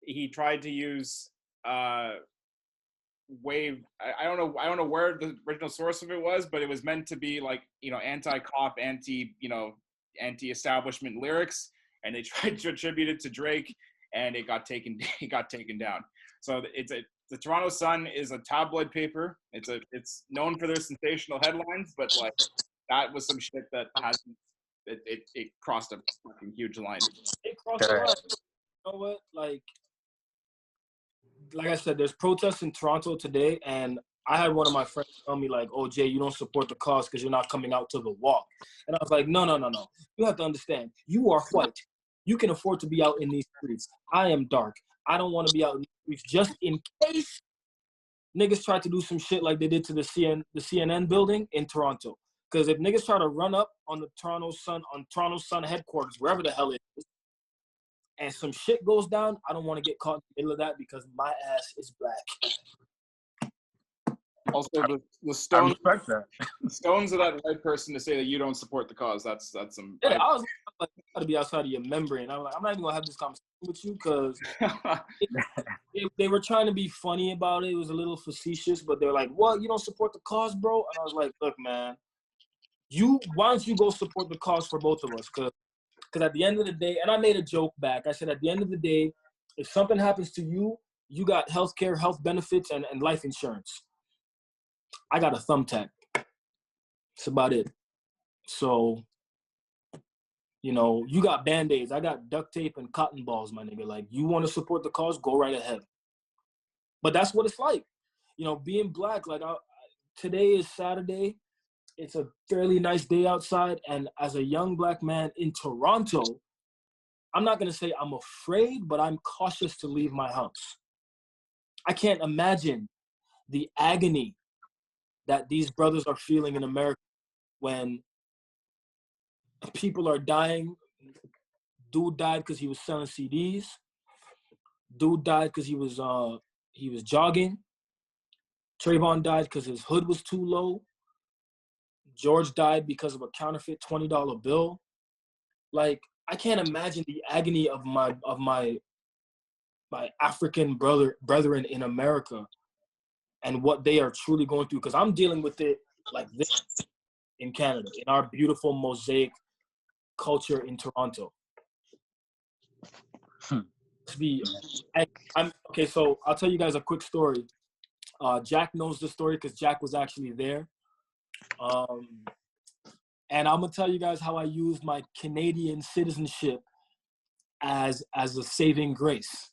He tried to use wave. I don't know where the original source of it was, but it was meant to be like, you know, anti-cop, anti-establishment lyrics, and they tried to attribute it to Drake, and it got taken down. So the Toronto Sun is a tabloid paper. It's known for their sensational headlines, but like that was some shit that hasn't. It crossed a fucking huge line. It crossed the line. You know what? Like I said, there's protests in Toronto today, and I had one of my friends tell me, like, "Oh, Jay, you don't support the cause because you're not coming out to the walk." And I was like, no. You have to understand, you are white. You can afford to be out in these streets. I am dark. I don't want to be out in these streets just in case niggas try to do some shit like they did to the CNN building in Toronto. Because if niggas try to run up on the Toronto Sun headquarters, wherever the hell it is, and some shit goes down, I don't want to get caught in the middle of that because my ass is black. Also, the I Stones, respect that. the Stones are that right person to say that you don't support the cause. That's some. Yeah, I was like, you gotta be outside of your membrane. I'm like, I'm not even gonna have this conversation with you because they were trying to be funny about it. It was a little facetious, but they're like, "What? You don't support the cause, bro?" And I was like, "Look, man, why don't you go support the cause for both of us? Because at the end of the day," and I made a joke back. I said, at the end of the day, if something happens to you, you got healthcare, health benefits, and life insurance. I got a thumbtack. That's about it. So, you know, you got Band-Aids. I got duct tape and cotton balls, my nigga. Like, you want to support the cause, go right ahead. But that's what it's like. You know, being black, like, today is Saturday. It's a fairly nice day outside. And as a young black man in Toronto, I'm not going to say I'm afraid, but I'm cautious to leave my house. I can't imagine the agony that these brothers are feeling in America when people are dying. Dude died because he was selling CDs. Dude died because he was jogging. Trayvon died because his hood was too low. George died because of a counterfeit $20 bill. Like, I can't imagine the agony of my African brethren in America and what they are truly going through, because I'm dealing with it like this in Canada, in our beautiful mosaic culture in Toronto. Okay, so I'll tell you guys a quick story. Jack knows the story because Jack was actually there. And I'm gonna tell you guys how I used my Canadian citizenship as a saving grace.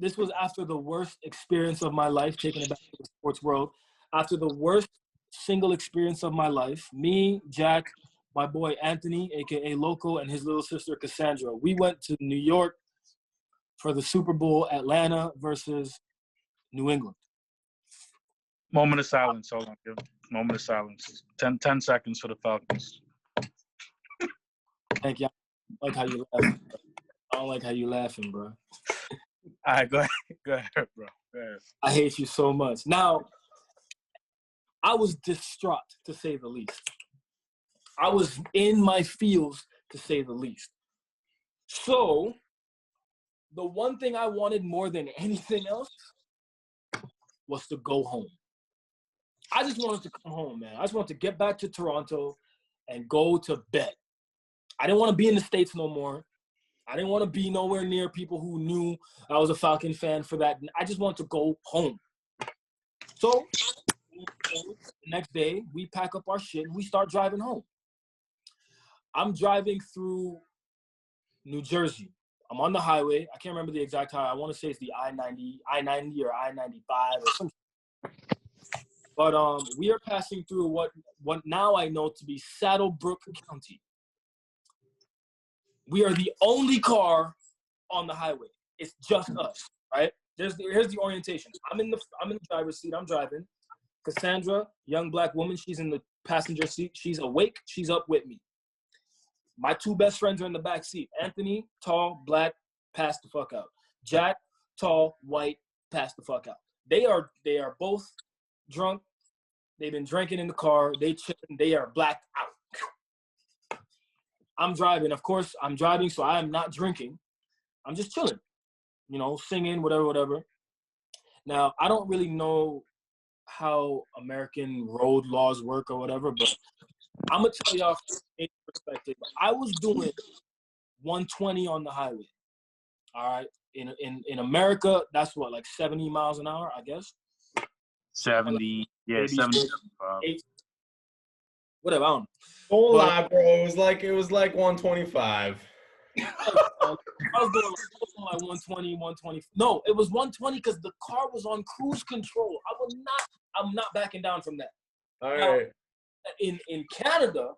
This was after the worst experience of my life, taking it back to the sports world. After the worst single experience of my life, me, Jack, my boy Anthony, aka Loco, and his little sister Cassandra, we went to New York for the Super Bowl, Atlanta versus New England. Moment of silence. Hold on. Moment of silence. 10 seconds for the Falcons. Thank you. I don't like how you laughing. I don't like how you laughing, bro. All right, go ahead. Go ahead, bro. Go ahead. I hate you so much. Now, I was distraught, to say the least. I was in my feels, to say the least. So, the one thing I wanted more than anything else was to go home. I just wanted to come home, man. I just wanted to get back to Toronto and go to bed. I didn't want to be in the States no more. I didn't want to be nowhere near people who knew I was a Falcon fan for that. I just wanted to go home. So the next day, we pack up our shit and we start driving home. I'm driving through New Jersey. I'm on the highway. I can't remember the exact highway. I want to say it's the I-90 or I-95 or something. But we are passing through what now I know to be Saddlebrook County. We are the only car on the highway. It's just us, right? Here's the orientation. I'm in the driver's seat. I'm driving. Cassandra, young black woman, she's in the passenger seat. She's awake. She's up with me. My two best friends are in the back seat. Anthony, tall, black, pass the fuck out. Jack, tall, white, pass the fuck out. They are both drunk. They've been drinking in the car. They chilling. They are blacked out. I'm driving. Of course, I'm driving, so I am not drinking. I'm just chilling, singing, whatever. Now, I don't really know how American road laws work or whatever, but I'm going to tell y'all from a perspective. I was doing 120 on the highway, all right? In America, that's what, like 70 miles an hour, I guess? 70, yeah, 70. Whatever, I don't know. Don't lie, bro. It was like 125. I was going like 120, 120. No, it was 120 because the car was on cruise control. I'm not backing down from that. All right. Now, in Canada,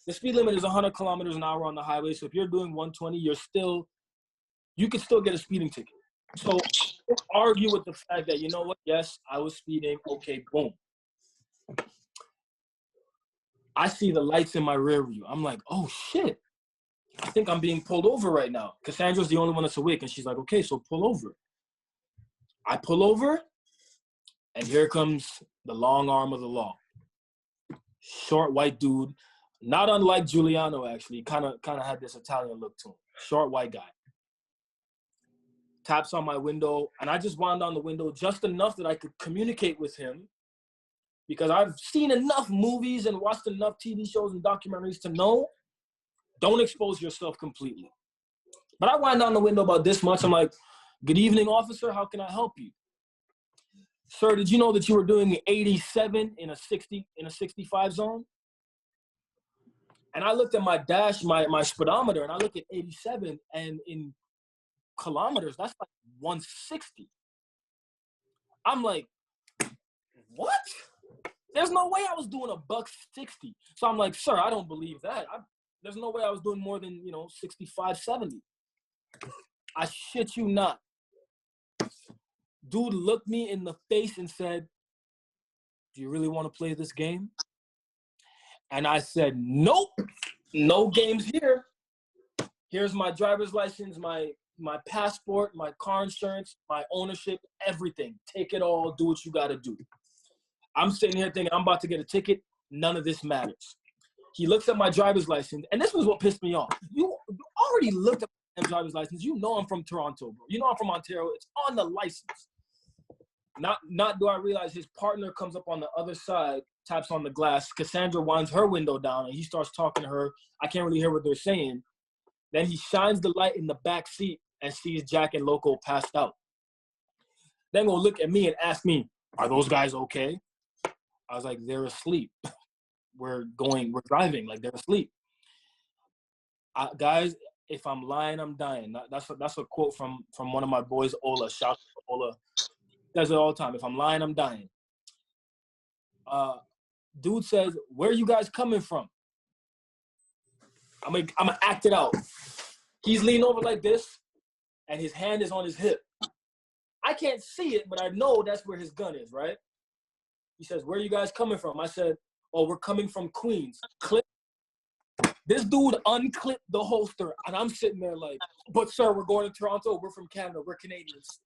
the speed limit is 100 kilometers an hour on the highway. So if you're doing 120, you could still get a speeding ticket. So don't argue with the fact that, you know what? Yes, I was speeding. Okay, boom. I see the lights in my rear view. I'm like, oh shit. I think I'm being pulled over right now. Cassandra's the only one that's awake, and she's like, okay, so pull over. I pull over, and here comes the long arm of the law. Short white dude, not unlike Giuliano, actually. Kind of had this Italian look to him. Short white guy. Taps on my window, and I just wound down the window just enough that I could communicate with him, because I've seen enough movies and watched enough TV shows and documentaries to know, don't expose yourself completely. But I wind down the window about this much. I'm like, good evening, officer. How can I help you? Sir, did you know that you were doing 87 in a 65 zone? And I looked at my dash, my speedometer, and I looked at 87, and in kilometers, that's like 160. I'm like, what? There's no way I was doing $160. So I'm like, sir, I don't believe that. There's no way I was doing more than, 65, 70. I shit you not. Dude looked me in the face and said, do you really want to play this game? And I said, nope, no games here. Here's my driver's license, my passport, my car insurance, my ownership, everything. Take it all, do what you got to do. I'm sitting here thinking I'm about to get a ticket. None of this matters. He looks at my driver's license, and this was what pissed me off. You already looked at my driver's license. You know I'm from Toronto, bro. You know I'm from Ontario. It's on the license. Not do I realize his partner comes up on the other side, taps on the glass. Cassandra winds her window down, and he starts talking to her. I can't really hear what they're saying. Then he shines the light in the back seat and sees Jack and Loco passed out. Then go look at me and ask me, are those guys okay? I was like, they're asleep. We're driving, like they're asleep. Guys, if I'm lying, I'm dying. That's a quote from one of my boys, Ola. Shout out to Ola. He says it all the time. If I'm lying, I'm dying. Dude says, where are you guys coming from? I'm gonna act it out. He's leaning over like this, and his hand is on his hip. I can't see it, but I know that's where his gun is, right? He says, where are you guys coming from? I said, oh, we're coming from Queens. Clip. This dude unclipped the holster, and I'm sitting there like, but sir, we're going to Toronto. We're from Canada. We're Canadians.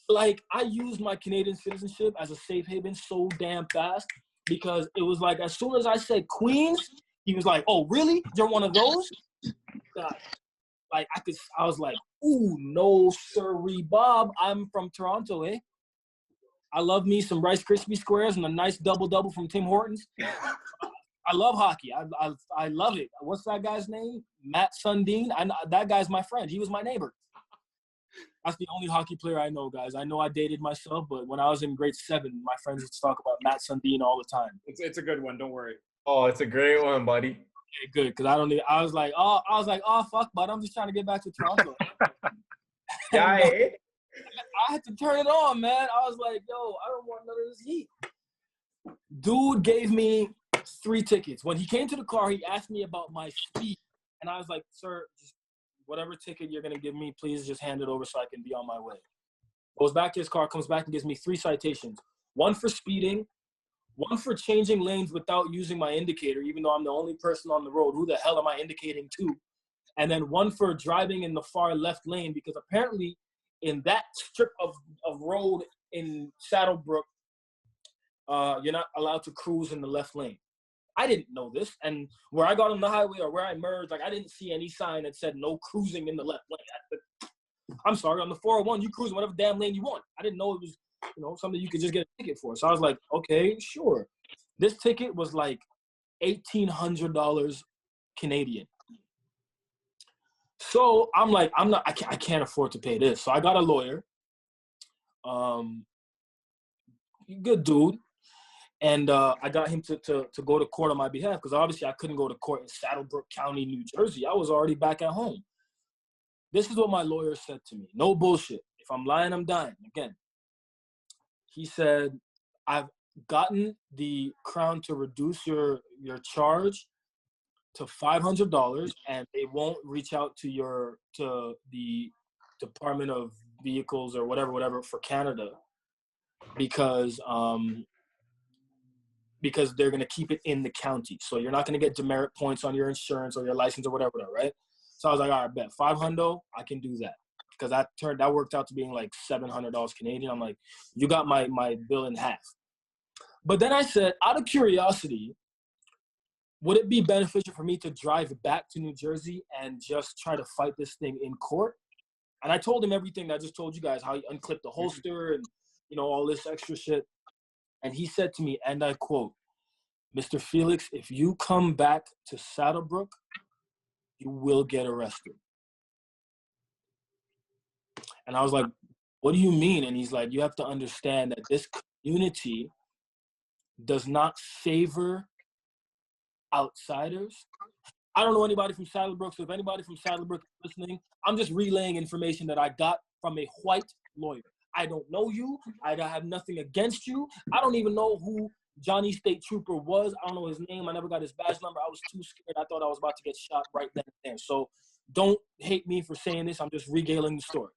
Like, I used my Canadian citizenship as a safe haven so damn fast because it was like, as soon as I said Queens, he was like, oh, really? You're one of those? God. Like, I was like, ooh, no, sirree, Bob. I'm from Toronto, eh? I love me some Rice Krispie Squares and a nice double-double from Tim Hortons. I love hockey. I love it. What's that guy's name? Matt Sundin. That guy's my friend. He was my neighbor. That's the only hockey player I know, guys. I know I dated myself, but when I was in grade 7, my friends would talk about Matt Sundin all the time. It's a good one. Don't worry. Oh, it's a great one, buddy. Okay, good, because I was like, oh, fuck, bud. I'm just trying to get back to Toronto. Yeah, eh? I had to turn it on, man. I was like, yo, I don't want none of this heat. Dude gave me 3 tickets. When he came to the car, he asked me about my speed. And I was like, sir, just whatever ticket you're going to give me, please just hand it over so I can be on my way. Goes back to his car, comes back and gives me 3 citations. 1 for speeding, 1 for changing lanes without using my indicator, even though I'm the only person on the road. Who the hell am I indicating to? And then 1 for driving in the far left lane, because apparently in that strip of road in Saddlebrook, you're not allowed to cruise in the left lane. I didn't know this. And where I got on the highway or where I merged, like, I didn't see any sign that said no cruising in the left lane. I'm sorry, on the 401, you cruise in whatever damn lane you want. I didn't know it was, something you could just get a ticket for. So I was like, okay, sure. This ticket was like $1,800 Canadian. So I'm like, I can't afford to pay this. So I got a lawyer. Good dude. And I got him to go to court on my behalf because obviously I couldn't go to court in Saddlebrook County, New Jersey. I was already back at home. This is what my lawyer said to me. No bullshit. If I'm lying, I'm dying. Again, he said, I've gotten the Crown to reduce your charge to $500, and they won't reach out to the Department of Vehicles or whatever for Canada because they're going to keep it in the county. So you're not going to get demerit points on your insurance or your license or whatever, right? So I was like, all right, bet. $500, I can do that. Because that worked out to being like $700 Canadian. I'm like, you got my bill in half. But then I said, out of curiosity, would it be beneficial for me to drive back to New Jersey and just try to fight this thing in court? And I told him everything that I just told you guys, how he unclipped the holster and, all this extra shit. And he said to me, and I quote, Mr. Felix, if you come back to Saddlebrook, you will get arrested. And I was like, what do you mean? And he's like, you have to understand that this community does not favor outsiders. I don't know anybody from Saddlebrook, so if anybody from Saddlebrook is listening, I'm just relaying information that I got from a white lawyer. I don't know you. I have nothing against you. I don't even know who Johnny State Trooper was. I don't know his name. I never got his badge number. I was too scared. I thought I was about to get shot right then and there. So don't hate me for saying this. I'm just regaling the story.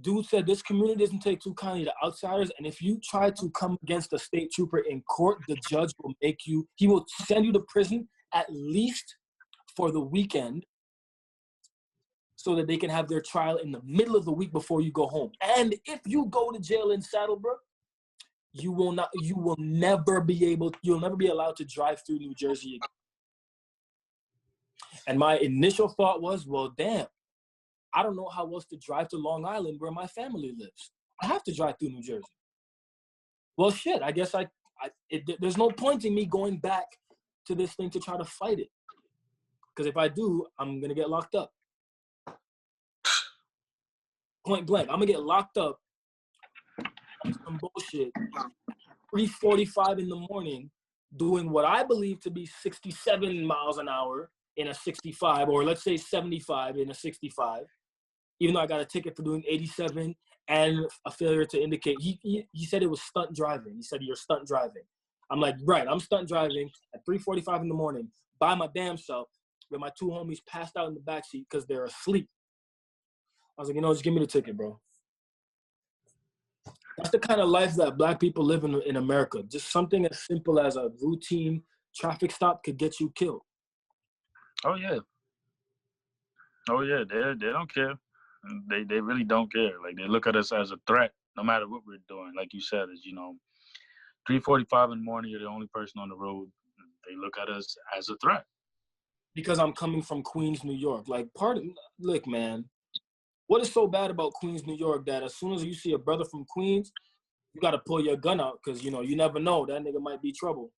Dude said this community doesn't take too kindly to outsiders, and if you try to come against a state trooper in court, the judge will he will send you to prison at least for the weekend so that they can have their trial in the middle of the week before you go home. And if you go to jail in Saddlebrook, you'll never be allowed to drive through New Jersey again. And my initial thought was, well, damn, I don't know how else to drive to Long Island where my family lives. I have to drive through New Jersey. Well, shit, I guess there's no point in me going back to this thing to try to fight it. Because if I do, I'm going to get locked up. Point blank, I'm going to get locked up some bullshit, 3:45 in the morning, doing what I believe to be 67 miles an hour in a 65, or let's say 75 in a 65, even though I got a ticket for doing 87 and a failure to indicate. He said it was stunt driving. He said, you're stunt driving. I'm like, right, I'm stunt driving at 3:45 in the morning by my damn self with my two homies passed out in the backseat because they're asleep. I was like, just give me the ticket, bro. That's the kind of life that black people live in America. Just something as simple as a routine traffic stop could get you killed. Oh yeah. They don't care. They really don't care. Like, they look at us as a threat, no matter what we're doing. Like you said, is 3:45 in the morning, you're the only person on the road. They look at us as a threat. Because I'm coming from Queens, New York. Like, look, man, what is so bad about Queens, New York that as soon as you see a brother from Queens, you got to pull your gun out because, you never know. That nigga might be trouble.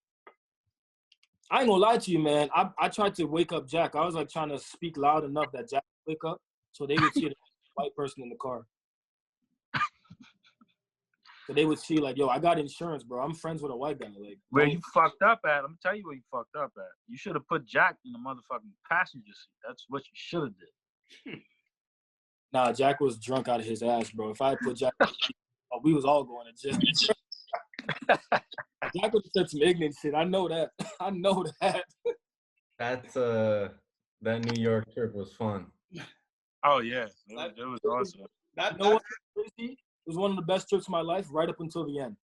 I ain't gonna lie to you, man. I tried to wake up Jack. I was like trying to speak loud enough that Jack would wake up so they would see the white person in the car. So they would see, like, yo, I got insurance, bro. I'm friends with a white guy. Like, where you fucked up at, I'm tell you where you fucked up at. You should have put Jack in the motherfucking passenger seat. That's what you should have did. Nah, Jack was drunk out of his ass, bro. If I had put Jack, we was all going to jail. Jack would have said some ignorant shit. I know that. I know that. That's that New York trip was fun. Oh yeah, it was awesome. What's crazy? It was one of the best trips of my life, right up until the end.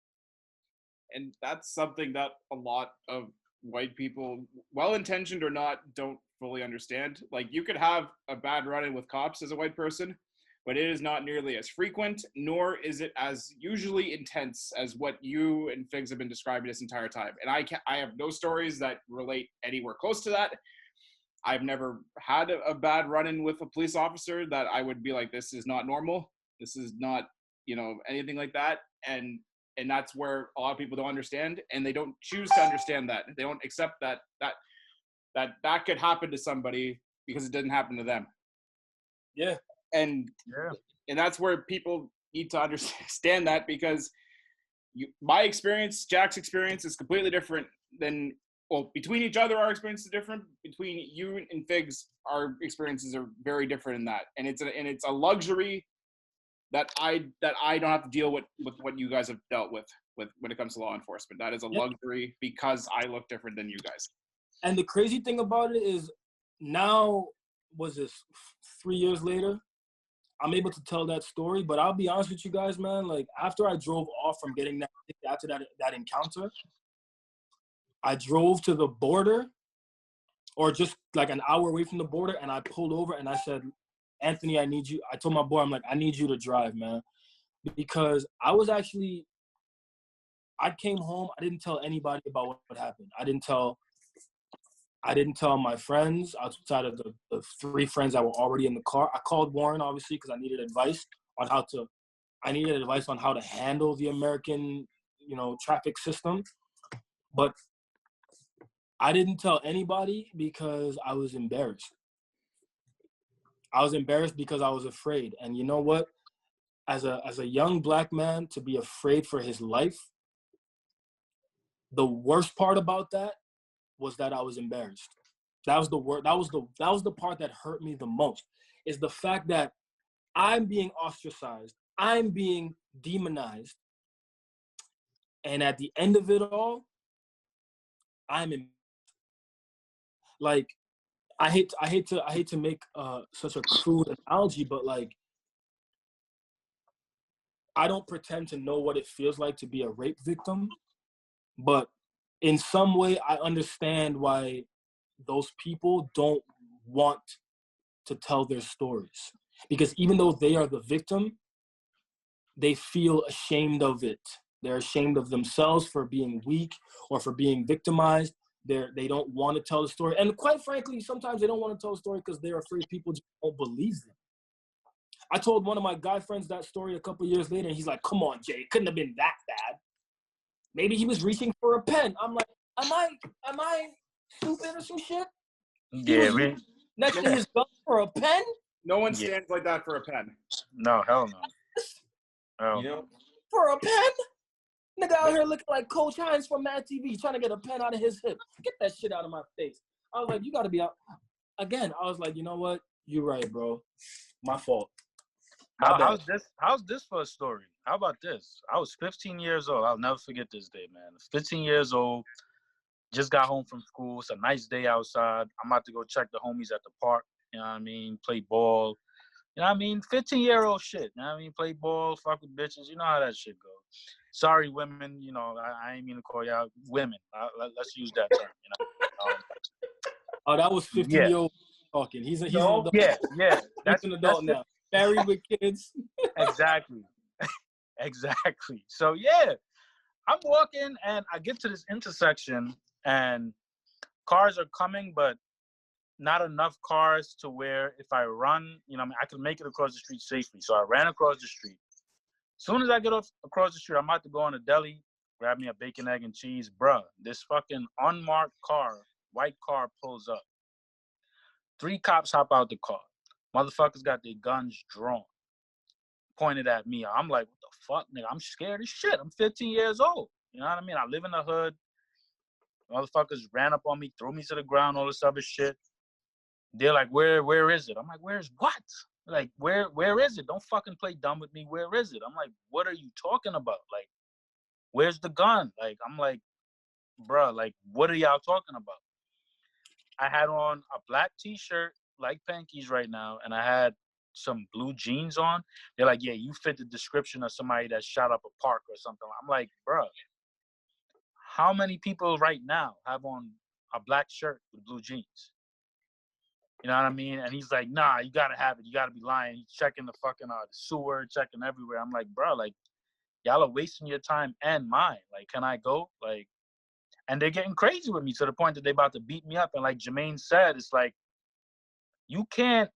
And that's something that a lot of white people, well-intentioned or not, don't fully understand. Like, you could have a bad run-in with cops as a white person, but it is not nearly as frequent, nor is it as usually intense as what you and Figs have been describing this entire time. And I have no stories that relate anywhere close to that. I've never had a bad run-in with a police officer that I would be like, this is not normal. This is not, anything like that. And that's where a lot of people don't understand, and they don't choose to understand that. They don't accept that could happen to somebody because it didn't happen to them. Yeah. And that's where people need to understand that, because my experience, Jack's experience is completely different than, between each other, our experience is different. Between you and Figs, our experiences are very different in that. And it's a luxury that I don't have to deal with what you guys have dealt with when it comes to law enforcement. That is a luxury because I look different than you guys. And the crazy thing about it is, now, was this 3 years later, I'm able to tell that story. But I'll be honest with you guys, man, like, after I drove off from getting after that encounter, I drove to the border, or just like an hour away from the border, and I pulled over and I said, Anthony, I need you. I told my boy, I'm like, I need you to drive, man. Because I came home, I didn't tell anybody about what happened. I didn't tell my friends outside of the 3 friends that were already in the car. I called Warren, obviously, because I needed advice on how to handle the American, traffic system. But I didn't tell anybody because I was embarrassed. I was embarrassed because I was afraid. And you know what? As a young black man, to be afraid for his life, the worst part about that was that I was embarrassed. That was the part that hurt me the most, is the fact that I'm being ostracized, I'm being demonized, and at the end of it all, I'm in. Like, I hate to make such a crude analogy, but like, I don't pretend to know what it feels like to be a rape victim, but in some way I understand why those people don't want to tell their stories, because even though they are the victim, they feel ashamed of it. They're ashamed of themselves for being weak or for being victimized. They don't want to tell the story. And quite frankly, sometimes they don't want to tell the story because they're afraid people just won't believe them. I told one of my guy friends that story a couple years later, and he's like, come on, Jay, it couldn't have been that bad. Maybe he was reaching for a pen. I'm like, am I stupid or some shit? Yeah, next to his gun for a pen? No one stands like that for a pen. No, hell no. Oh. For a pen? Nigga out here looking like Coach Hines from Mad TV, trying to get a pen out of his hip. Get that shit out of my face. I was like, you gotta be out. Again, I was like, you know what? You're right, bro. My fault. How's this for a story? How about this? I was 15 years old. I'll never forget this day, man. 15 years old. Just got home from school. It's a nice day outside. I'm about to go check the homies at the park. You know what I mean? Play ball. You know what I mean? 15-year-old shit. You know what I mean? Play ball, fuck with bitches. You know how that shit goes. Sorry, women. You know, I ain't mean to call y'all women. Let's use that term. You know. Oh, that was 15-year-old talking. He's an adult. Yeah. That's an adult now. Married with kids. Exactly. Exactly. So yeah, I'm walking and I get to this intersection and cars are coming, but not enough cars to where if I run, you know, I can make it across the street safely. So I ran across the street. As soon as I get across the street, I'm about to go in a deli, grab me a bacon, egg, and cheese. Bruh, this fucking unmarked car, white car pulls up. 3 cops hop out the car. Motherfuckers got their guns drawn, pointed at me. I'm like, what the fuck, nigga? I'm scared as shit. I'm 15 years old. You know what I mean? I live in the hood. Motherfuckers ran up on me, threw me to the ground, all this other shit. They're like, where is it? I'm like, where's what? Like, where is it? Don't fucking play dumb with me. Where is it? I'm like, what are you talking about? Like, where's the gun? Like, I'm like, bruh, like, what are y'all talking about? I had on a black t-shirt, like Panky's right now, and I had some blue jeans on. They're like, yeah, you fit the description of somebody that shot up a park or something. I'm like, bruh, how many people right now have on a black shirt with blue jeans? You know what I mean? And he's like, nah, you gotta have it. You gotta be lying. He's checking the fucking sewer, checking everywhere. I'm like, bro, like, y'all are wasting your time and mine. Like, can I go? Like, and they're getting crazy with me to the point that they're about to beat me up. And like Jermaine said, it's like, you can't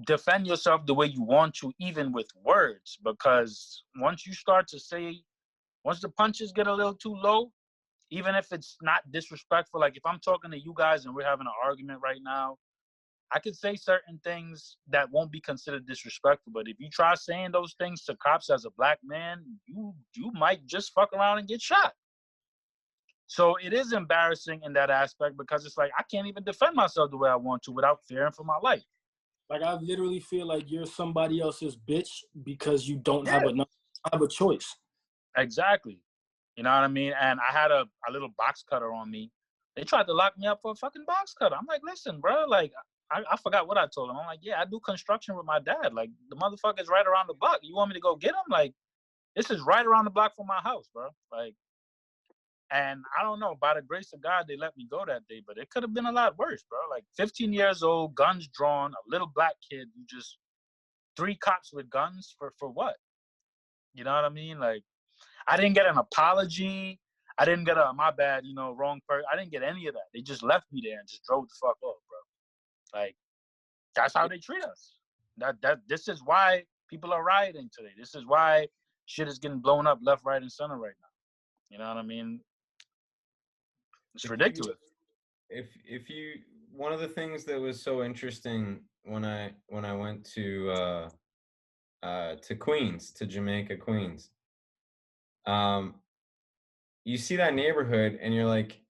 defend yourself the way you want to, even with words, because once you start to say, once the punches get a little too low, even if it's not disrespectful, like if I'm talking to you guys and we're having an argument right now, I could say certain things that won't be considered disrespectful. But if you try saying those things to cops as a black man, you might just fuck around and get shot. So it is embarrassing in that aspect because it's like I can't even defend myself the way I want to without fearing for my life. Like I literally feel like you're somebody else's bitch because you don't have a choice. Exactly. You know what I mean? And I had a little box cutter on me. They tried to lock me up for a fucking box cutter. I'm like, listen, bro, like, I forgot what I told him. I'm like, yeah, I do construction with my dad. Like, the motherfucker's right around the block. You want me to go get him? Like, this is right around the block from my house, bro. Like, and I don't know, by the grace of God, they let me go that day, but it could have been a lot worse, bro. Like, 15 years old, guns drawn, a little black kid, you just 3 cops with guns for what? You know what I mean? Like, I didn't get an apology. I didn't get a, my bad, you know, wrong person. I didn't get any of that. They just left me there and just drove the fuck off, bro. Like, that's how they treat us. This is why people are rioting today. This is why shit is getting blown up left, right, and center right now. You know what I mean? It's ridiculous. If you, one of the things that was so interesting when I went to Queens, to Jamaica, Queens, you see that neighborhood and you're like,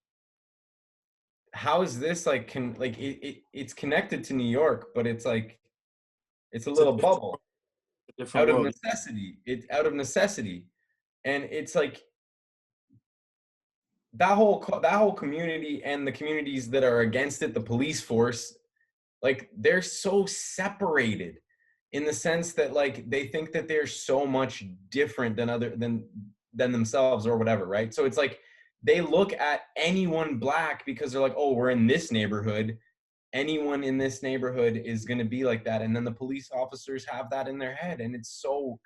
how is this like it's connected to New York, but it's like it's a little bubble out of necessity. It's out of necessity. And it's like that whole community and the communities that are against it, the police force, like they're so separated in the sense that like they think that they're so much different than themselves or whatever, right? So it's like they look at anyone black because they're like, oh, we're in this neighborhood. Anyone in this neighborhood is going to be like that. And then the police officers have that in their head. And it's so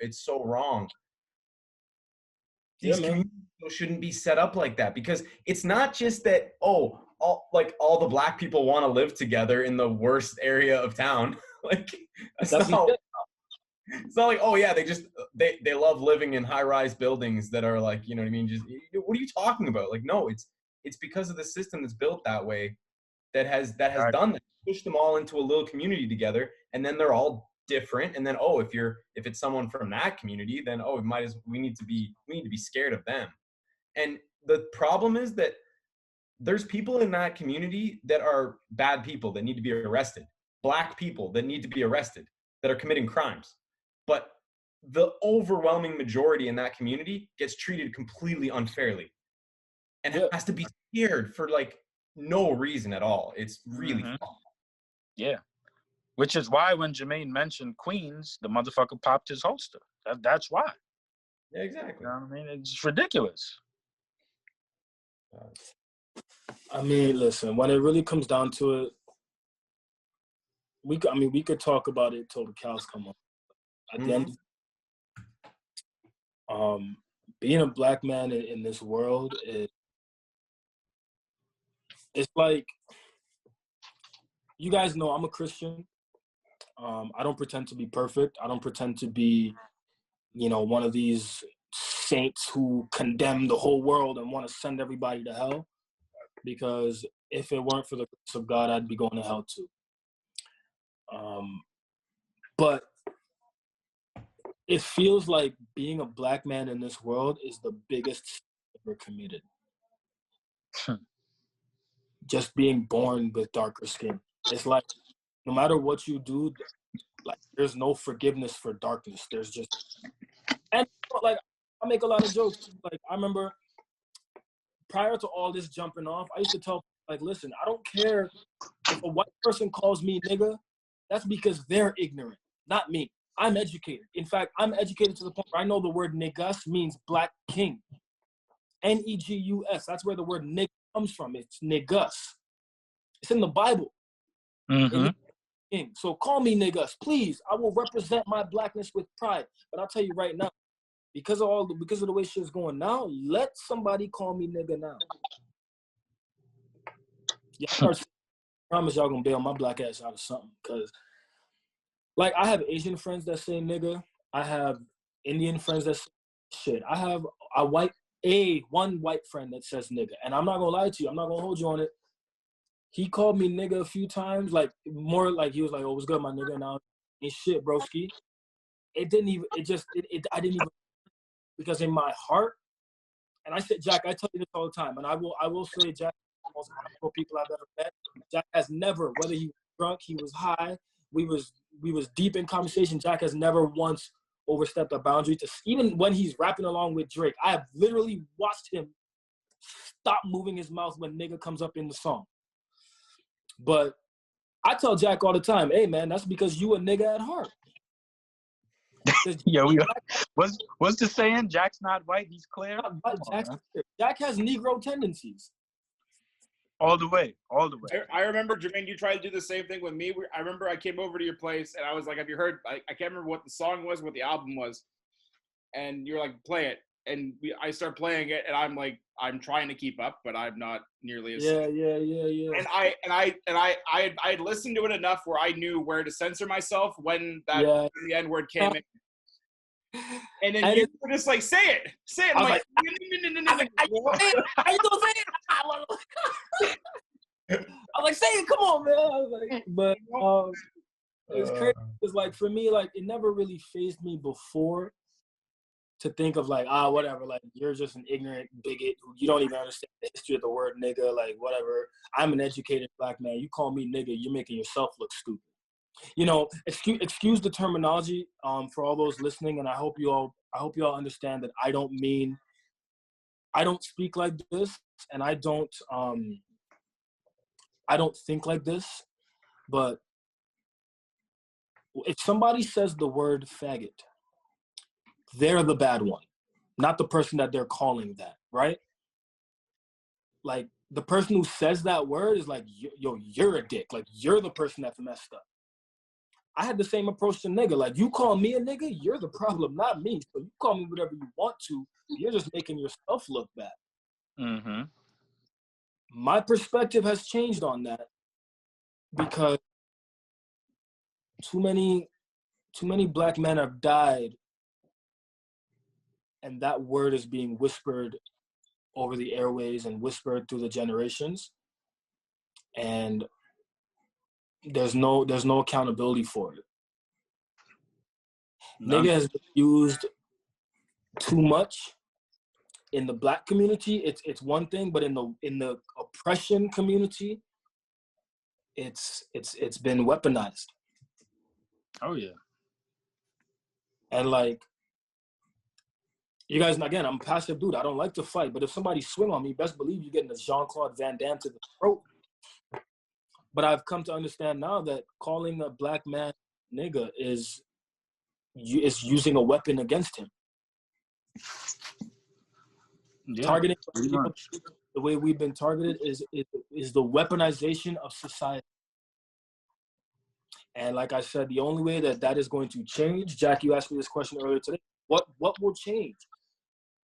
wrong. These communities shouldn't be set up like that because it's not just that, oh, all the black people want to live together in the worst area of town. Like, it's not like, oh yeah, they love living in high-rise buildings that are like, you know what I mean? Just, what are you talking about? Like, no, it's because of the system that's built that way that has done that, pushed them all into a little community together, and then they're all different, and then if it's someone from that community, then we need to be scared of them. And the problem is that there's people in that community that are bad people that need to be arrested, black people that need to be arrested, that are committing crimes. But the overwhelming majority in that community gets treated completely unfairly and has to be scared for like no reason at all. It's really fun. Yeah. Which is why when Jermaine mentioned Queens, the motherfucker popped his holster. That's why. Yeah, exactly. You know what I mean? It's ridiculous. I mean, listen, when it really comes down to it, we could talk about it till the cows come home. At the end, being a black man in this world it's like, you guys know I'm a Christian. I don't pretend to be perfect. I don't pretend to be, one of these saints who condemn the whole world and want to send everybody to hell. Because if it weren't for the grace of God, I'd be going to hell too. But it feels like being a black man in this world is the biggest sin ever committed. Just being born with darker skin. It's like, no matter what you do, like, there's no forgiveness for darkness. There's just, and like, I make a lot of jokes. Like, I remember prior to all this jumping off, I used to tell, like, listen, I don't care if a white person calls me nigga, that's because they're ignorant, not me. I'm educated. In fact, I'm educated to the point where I know the word negus means black king. Negus, that's where the word nigga comes from. It's negus. It's in the Bible. So call me niggas, please. I will represent my blackness with pride. But I'll tell you right now, because of the way shit's going now, let somebody call me nigga now. Yeah, I promise y'all gonna bail my black ass out of something. Cause like, I have Asian friends that say nigga. I have Indian friends that say shit. I have one white friend that says nigga. And I'm not gonna lie to you, I'm not gonna hold you on it. He called me nigga a few times, like, more like he was like, oh, what's good, my nigga? Now, ain't shit, broski. I didn't even, because in my heart, and I said, Jack, I tell you this all the time, and I will say, Jack, the most wonderful people I've ever met. Jack has never, whether he was drunk, he was high, we was deep in conversation, Jack has never once overstepped a boundary. Even when he's rapping along with Drake, I have literally watched him stop moving his mouth when nigga comes up in the song. But I tell Jack all the time, hey, man, that's because you a nigga at heart. Yo, what's the saying? Jack's not white, he's clear. Jack has Negro tendencies. All the way. I remember, Jermaine, you tried to do the same thing with me. I remember I came over to your place, and I was like, have you heard, I can't remember what the song was, what the album was. And you were like, play it. And I start playing it, and I'm like, I'm trying to keep up, but I'm not nearly as. Yeah. And I had listened to it enough where I knew where to censor myself when the N word came in. And then you were just like, say it. I'm like, I ain't gonna say it. I'm like, say it, come on, man. I was like, but it's crazy. It's like, for me, like, it never really fazed me before to think of like, whatever, like, you're just an ignorant bigot who you don't even understand the history of the word nigga, like, whatever. I'm an educated black man. You call me nigga, you're making yourself look stupid. Excuse the terminology for all those listening, and I hope you all understand that I don't speak like this, and I don't think like this. But if somebody says the word faggot, they're the bad one, not the person that they're calling that, right? Like, the person who says that word is like, yo, you're a dick. Like, you're the person that's messed up. I had the same approach to nigga. Like, you call me a nigga, you're the problem, not me. So you call me whatever you want to. You're just making yourself look bad. My perspective has changed on that because too many black men have died, and that word is being whispered over the airways and whispered through the generations, and there's no accountability for it. Nigga has been used too much. In the black community, it's one thing, but in the oppression community, it's been weaponized. Oh yeah. And like, you guys, again, I'm a passive dude. I don't like to fight, but if somebody swing on me, best believe you're getting a Jean-Claude Van Damme to the throat. But I've come to understand now that calling a black man nigga is using a weapon against him. Yeah, Targeting people the way we've been targeted is the weaponization of society. And like I said, the only way that is going to change, Jack, you asked me this question earlier today, what will change?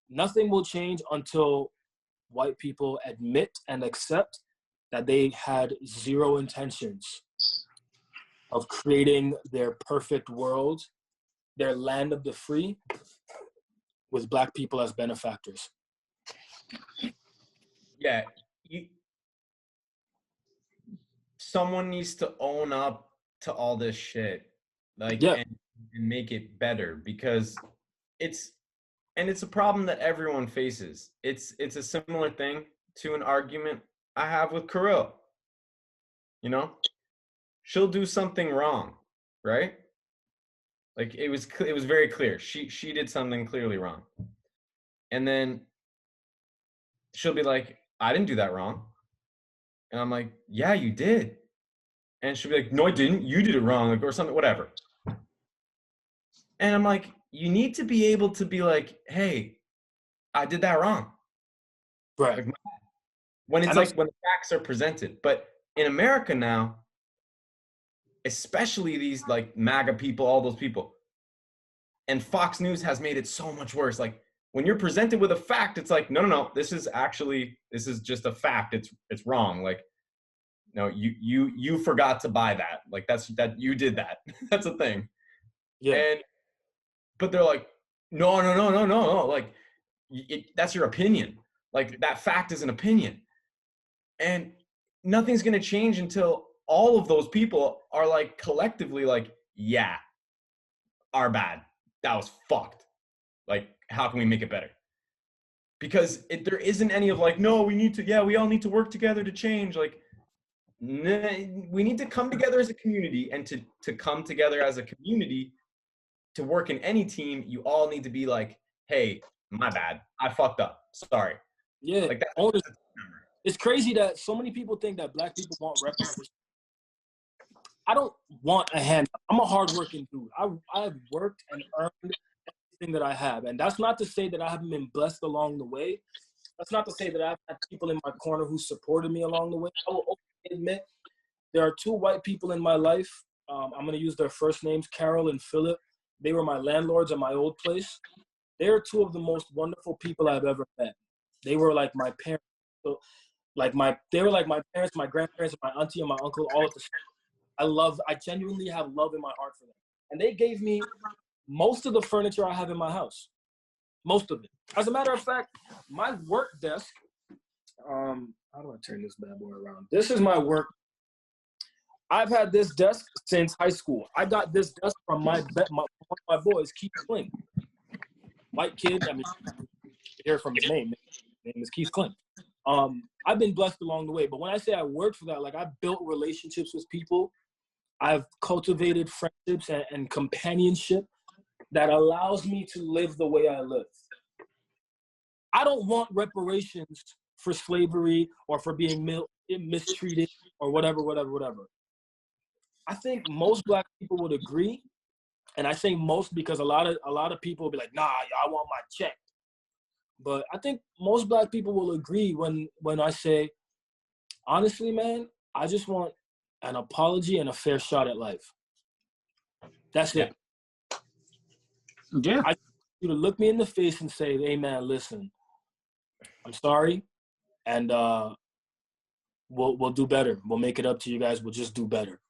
Nothing will change until white people admit and accept that they had zero intentions of creating their perfect world, their land of the free, with black people as benefactors. Yeah, someone needs to own up to all this shit, like, Yeah. and make it better, because it's a problem that everyone faces. It's a similar thing to an argument I have with Kirill. You know, she'll do something wrong, right? Like it was very clear. She did something clearly wrong, and then she'll be like, I didn't do that wrong. And I'm like, yeah, you did. And she'll be like, no, I didn't. You did it wrong, like, or something, whatever. And I'm like, you need to be able to be like, hey, I did that wrong. Right. Like, when it's like when the facts are presented. But in America now, especially these like MAGA people, all those people, and Fox News has made it so much worse. Like when you're presented with a fact, it's like, no, this is just a fact. It's wrong. Like, no, you forgot to buy that. Like that you did that. That's a thing. Yeah. But they're like, no. Like that's your opinion. Like that fact is an opinion. And nothing's going to change until all of those people are like collectively like, yeah, our bad. That was fucked. Like, how can we make it better? Because there isn't any of like, no, we all need to work together to change. Like, we need to come together as a community, and to come together as a community to work in any team, you all need to be like, hey, my bad. I fucked up. Sorry. Yeah. Like that. It's crazy that so many people think that black people want reparations. I don't want a handout. I'm a hardworking dude. I've worked and earned everything that I have. And that's not to say that I haven't been blessed along the way. That's not to say that I've had people in my corner who supported me along the way. I will openly admit there are two white people in my life. I'm going to use their first names, Carol and Philip. They were my landlords at my old place. They are two of the most wonderful people I've ever met. They were like my parents. So, they were like my parents, my grandparents, my auntie, and my uncle, all at the same. I genuinely have love in my heart for them. And they gave me most of the furniture I have in my house. Most of it. As a matter of fact, my work desk, how do I turn this bad boy around? This is my work. I've had this desk since high school. I got this desk from one of my boys, Keith Kling. White kid, I mean, you hear from his name. His name is Keith Kling. I've been blessed along the way, but when I say I worked for that, like I built relationships with people. I've cultivated friendships and companionship that allows me to live the way I live. I don't want reparations for slavery or for being mistreated or whatever. I think most black people would agree, and I say most because a lot of people will be like, nah, I want my check. But I think most black people will agree when I say, honestly, man, I just want an apology and a fair shot at life. That's it. Yeah. I want you to look me in the face and say, hey, man, listen, I'm sorry, and we'll do better. We'll make it up to you guys. We'll just do better.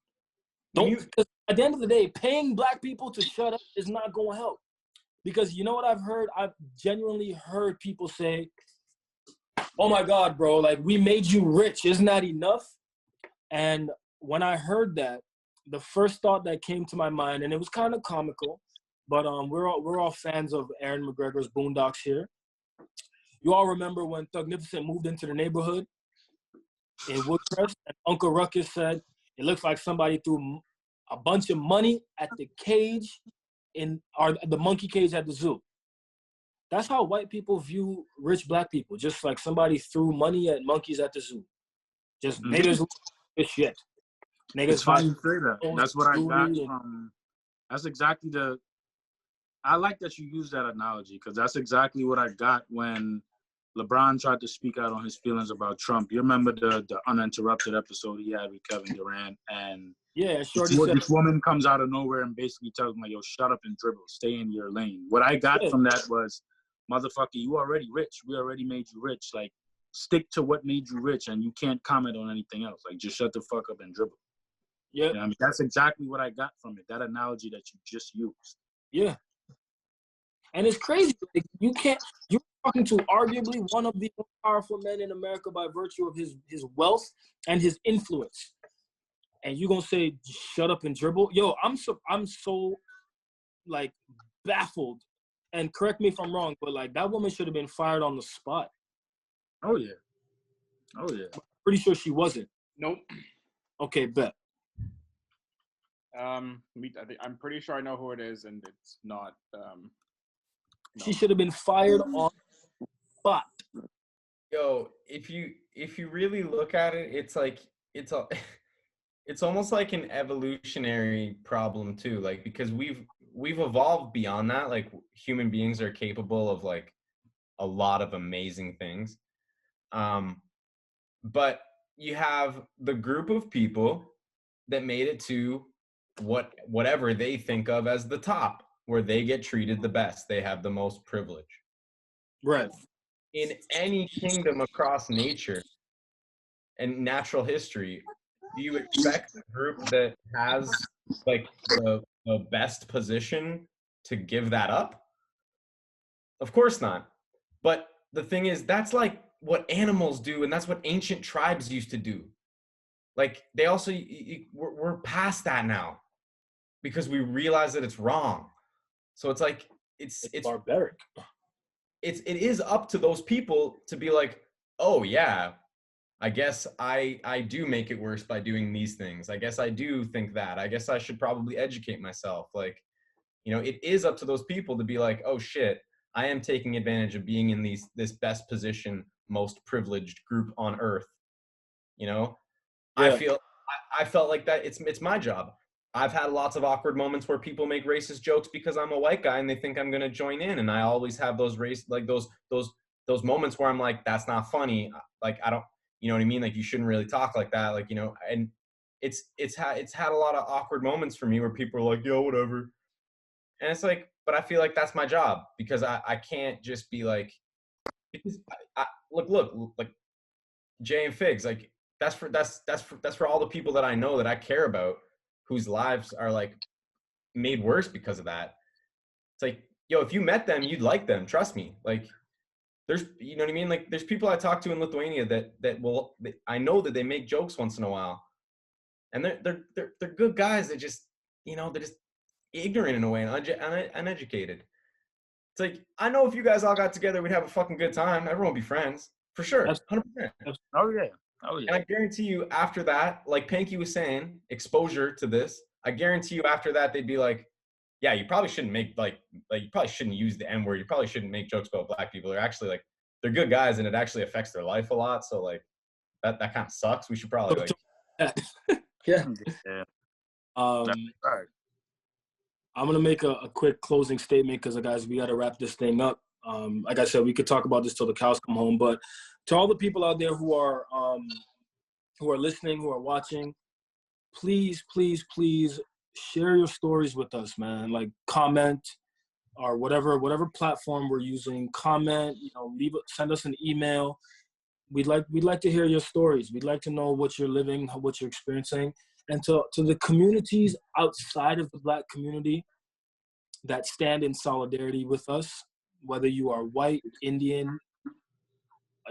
Because at the end of the day, paying black people to shut up is not going to help. Because you know what I've heard? I've genuinely heard people say, oh my God, bro, like we made you rich. Isn't that enough? And when I heard that, the first thought that came to my mind, and it was kind of comical, But we're all fans of Aaron McGregor's Boondocks here. You all remember when Thugnificent moved into the neighborhood in Woodcrest, and Uncle Ruckus said it looks like somebody threw a bunch of money at the cage the monkey cage at the zoo. That's how white people view rich black people. Just like somebody threw money at monkeys at the zoo. Just niggas this shit. Niggas. It's funny you say that. That's what I got from. That's exactly I like that you use that analogy because that's exactly what I got when LeBron tried to speak out on his feelings about Trump. You remember the uninterrupted episode he had with Kevin Durant, and this woman comes out of nowhere and basically tells him, like, yo, shut up and dribble. Stay in your lane. What I got from that was, motherfucker, you already rich. We already made you rich. Like, stick to what made you rich, and you can't comment on anything else. Like, just shut the fuck up and dribble. Yeah. You know, I mean, that's exactly what I got from it, that analogy that you just used. Yeah. And it's crazy. Like, you're talking to arguably one of the most powerful men in America by virtue of his wealth and his influence. And you're going to say, shut up and dribble? Yo, I'm so, like, baffled. And correct me if I'm wrong, but, like, that woman should have been fired on the spot. Oh, yeah. Pretty sure she wasn't. Nope. Okay, bet. I'm pretty sure I know who it is, and it's not. No. She should have been fired on the spot. Yo, if you really look at it, it's like it's almost like an evolutionary problem too. Like, because we've evolved beyond that. Like, human beings are capable of like a lot of amazing things. But you have the group of people that made it to whatever they think of as the top, where they get treated the best. They have the most privilege. Right. In any kingdom across nature and natural history, do you expect a group that has like the best position to give that up? Of course not. But the thing is, that's like what animals do, and that's what ancient tribes used to do. Like, they also, we're past that now because we realize that it's wrong. So it's like, it's barbaric. It is up to those people to be like, oh yeah, I guess I do make it worse by doing these things. I guess I do think that. I guess I should probably educate myself. Like, you know, it is up to those people to be like, oh shit, I am taking advantage of being in this best position, most privileged group on earth. You know, yeah. I felt like that. It's my job. I've had lots of awkward moments where people make racist jokes because I'm a white guy and they think I'm going to join in. And I always have those those moments where I'm like, that's not funny. Like, I don't, you know what I mean? Like, you shouldn't really talk like that. Like, you know, and it's had a lot of awkward moments for me where people are like, yo, whatever. And it's like, but I feel like that's my job because I can't just be like, because look, like Jay and Figs, like that's for all the people that I know that I care about, whose lives are like made worse because of that. It's like, yo, if you met them, you'd like them. Trust me. Like, there's, you know what I mean? Like, there's people I talk to in Lithuania I know that they make jokes once in a while, and they're good guys. That just, you know, they're just ignorant in a way and uneducated. It's like, I know if you guys all got together, we'd have a fucking good time. Everyone would be friends for sure. 100%. Oh yeah. And I guarantee you after that, like Panky was saying, exposure to this, I guarantee you after that, they'd be like, yeah, you probably shouldn't make like you probably shouldn't use the N-word. You probably shouldn't make jokes about black people. They're actually like, they're good guys and it actually affects their life a lot. So like that kind of sucks. We should probably like, yeah. Right. I'm going to make a quick closing statement because, guys, we got to wrap this thing up. Like I said, we could talk about this till the cows come home. But to all the people out there who are listening, who are watching, please, please, please share your stories with us, man. Like, comment or whatever platform we're using. Comment, you know, send us an email. We'd like to hear your stories. We'd like to know what you're living, what you're experiencing. And to the communities outside of the Black community that stand in solidarity with us, whether you are white, Indian,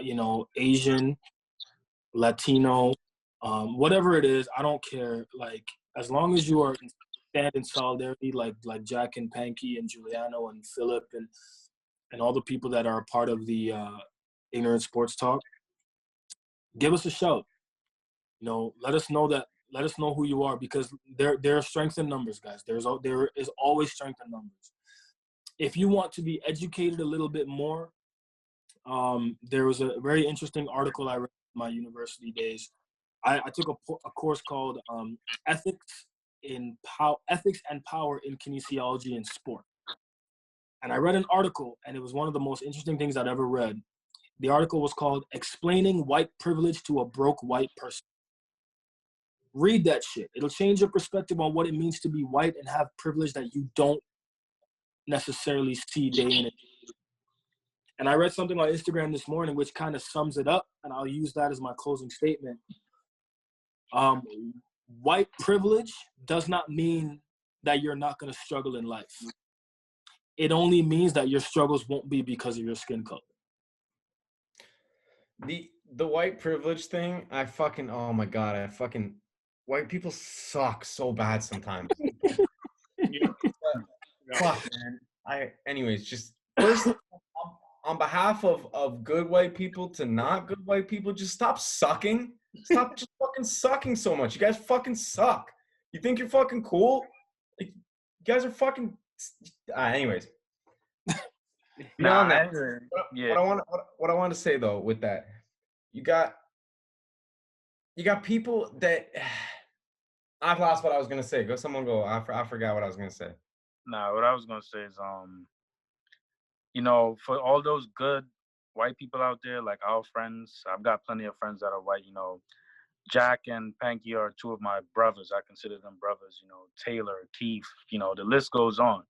you know, Asian, Latino, whatever it is, I don't care. Like, as long as you are stand in solidarity, like Jack and Panky and Giuliano and Philip and all the people that are a part of the Ignorant Sports Talk, give us a shout. You know, let us know who you are, because there are strength in numbers, guys. There is always strength in numbers. If you want to be educated a little bit more, there was a very interesting article I read in my university days. I took a course called Ethics and Power in Kinesiology and Sport. And I read an article, and it was one of the most interesting things I'd ever read. The article was called Explaining White Privilege to a Broke White Person. Read that shit. It'll change your perspective on what it means to be white and have privilege that you don't necessarily see day in and day out. And I read something on Instagram this morning which kind of sums it up, and I'll use that as my closing statement. White privilege does not mean that you're not going to struggle in life. It only means that your struggles won't be because of your skin color. The white privilege thing, oh my God, white people suck so bad sometimes. Fuck, man. Anyways, just first, on behalf of good white people to not good white people, just stop sucking. Stop just fucking sucking so much. You guys fucking suck. You think you're fucking cool? Like, you guys are fucking. Anyways. Beyond that, what I want to say though with that, you got people that. I've lost what I was gonna say. Someone go. I forgot what I was gonna say. Nah, what I was gonna say is, you know, for all those good white people out there, like our friends, I've got plenty of friends that are white. You know, Jack and Panky are two of my brothers. I consider them brothers. You know, Taylor, Keith. You know, the list goes on.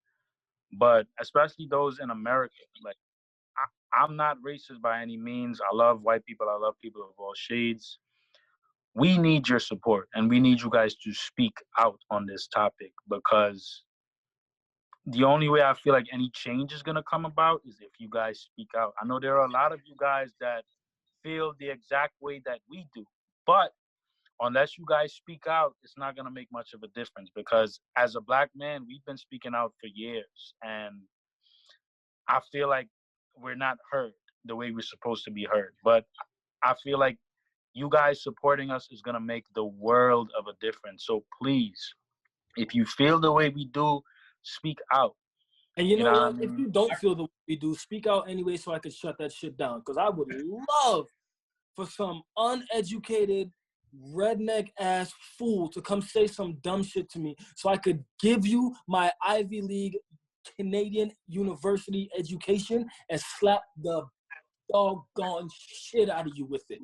But especially those in America, like I'm not racist by any means. I love white people. I love people of all shades. We need your support, and we need you guys to speak out on this topic, because the only way I feel like any change is going to come about is if you guys speak out. I know there are a lot of you guys that feel the exact way that we do, but unless you guys speak out, it's not going to make much of a difference, because as a Black man, we've been speaking out for years, and I feel like we're not heard the way we're supposed to be heard. But I feel like you guys supporting us is going to make the world of a difference. So please, if you feel the way we do, speak out. And you know what? If you don't feel the way we do, speak out anyway so I could shut that shit down. Because I would love for some uneducated, redneck-ass fool to come say some dumb shit to me so I could give you my Ivy League Canadian university education and slap the doggone shit out of you with it.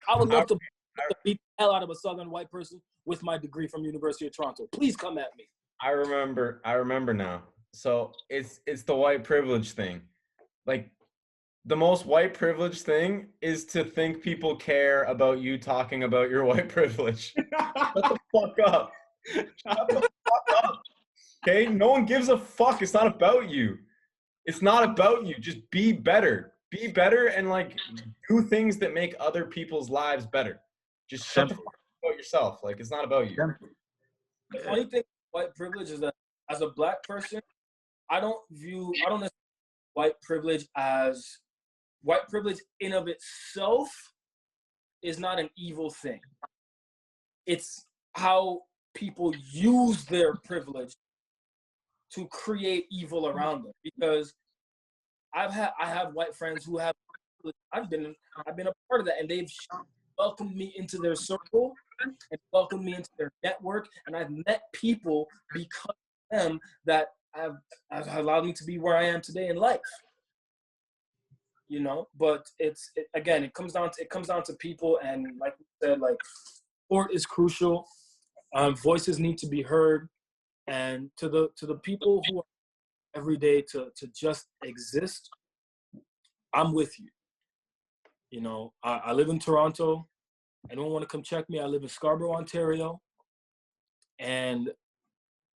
I would love to beat the hell out of a Southern white person with my degree from University of Toronto. Please come at me. I remember now. So it's the white privilege thing. Like, the most white privilege thing is to think people care about you talking about your white privilege. Shut the fuck up. Shut the fuck up. Okay? No one gives a fuck. It's not about you. It's not about you. Just be better. Be better and, like, do things that make other people's lives better. Just shut the fuck up about yourself. Like, it's not about you. The funny thing with white privilege is that as a Black person, I don't necessarily white privilege in of itself is not an evil thing. It's how people use their privilege to create evil around them. Because I have white friends who have, I've been a part of that, and they've welcomed me into their circle and welcomed me into their network, and I've met people because of them that have allowed me to be where I am today in life. You know, but it comes down to people, and like we said, like, sport is crucial. Voices need to be heard, and to the people who are every day to just exist, I'm with you. You know, I live in Toronto. Anyone want to come check me? I live in Scarborough, Ontario, and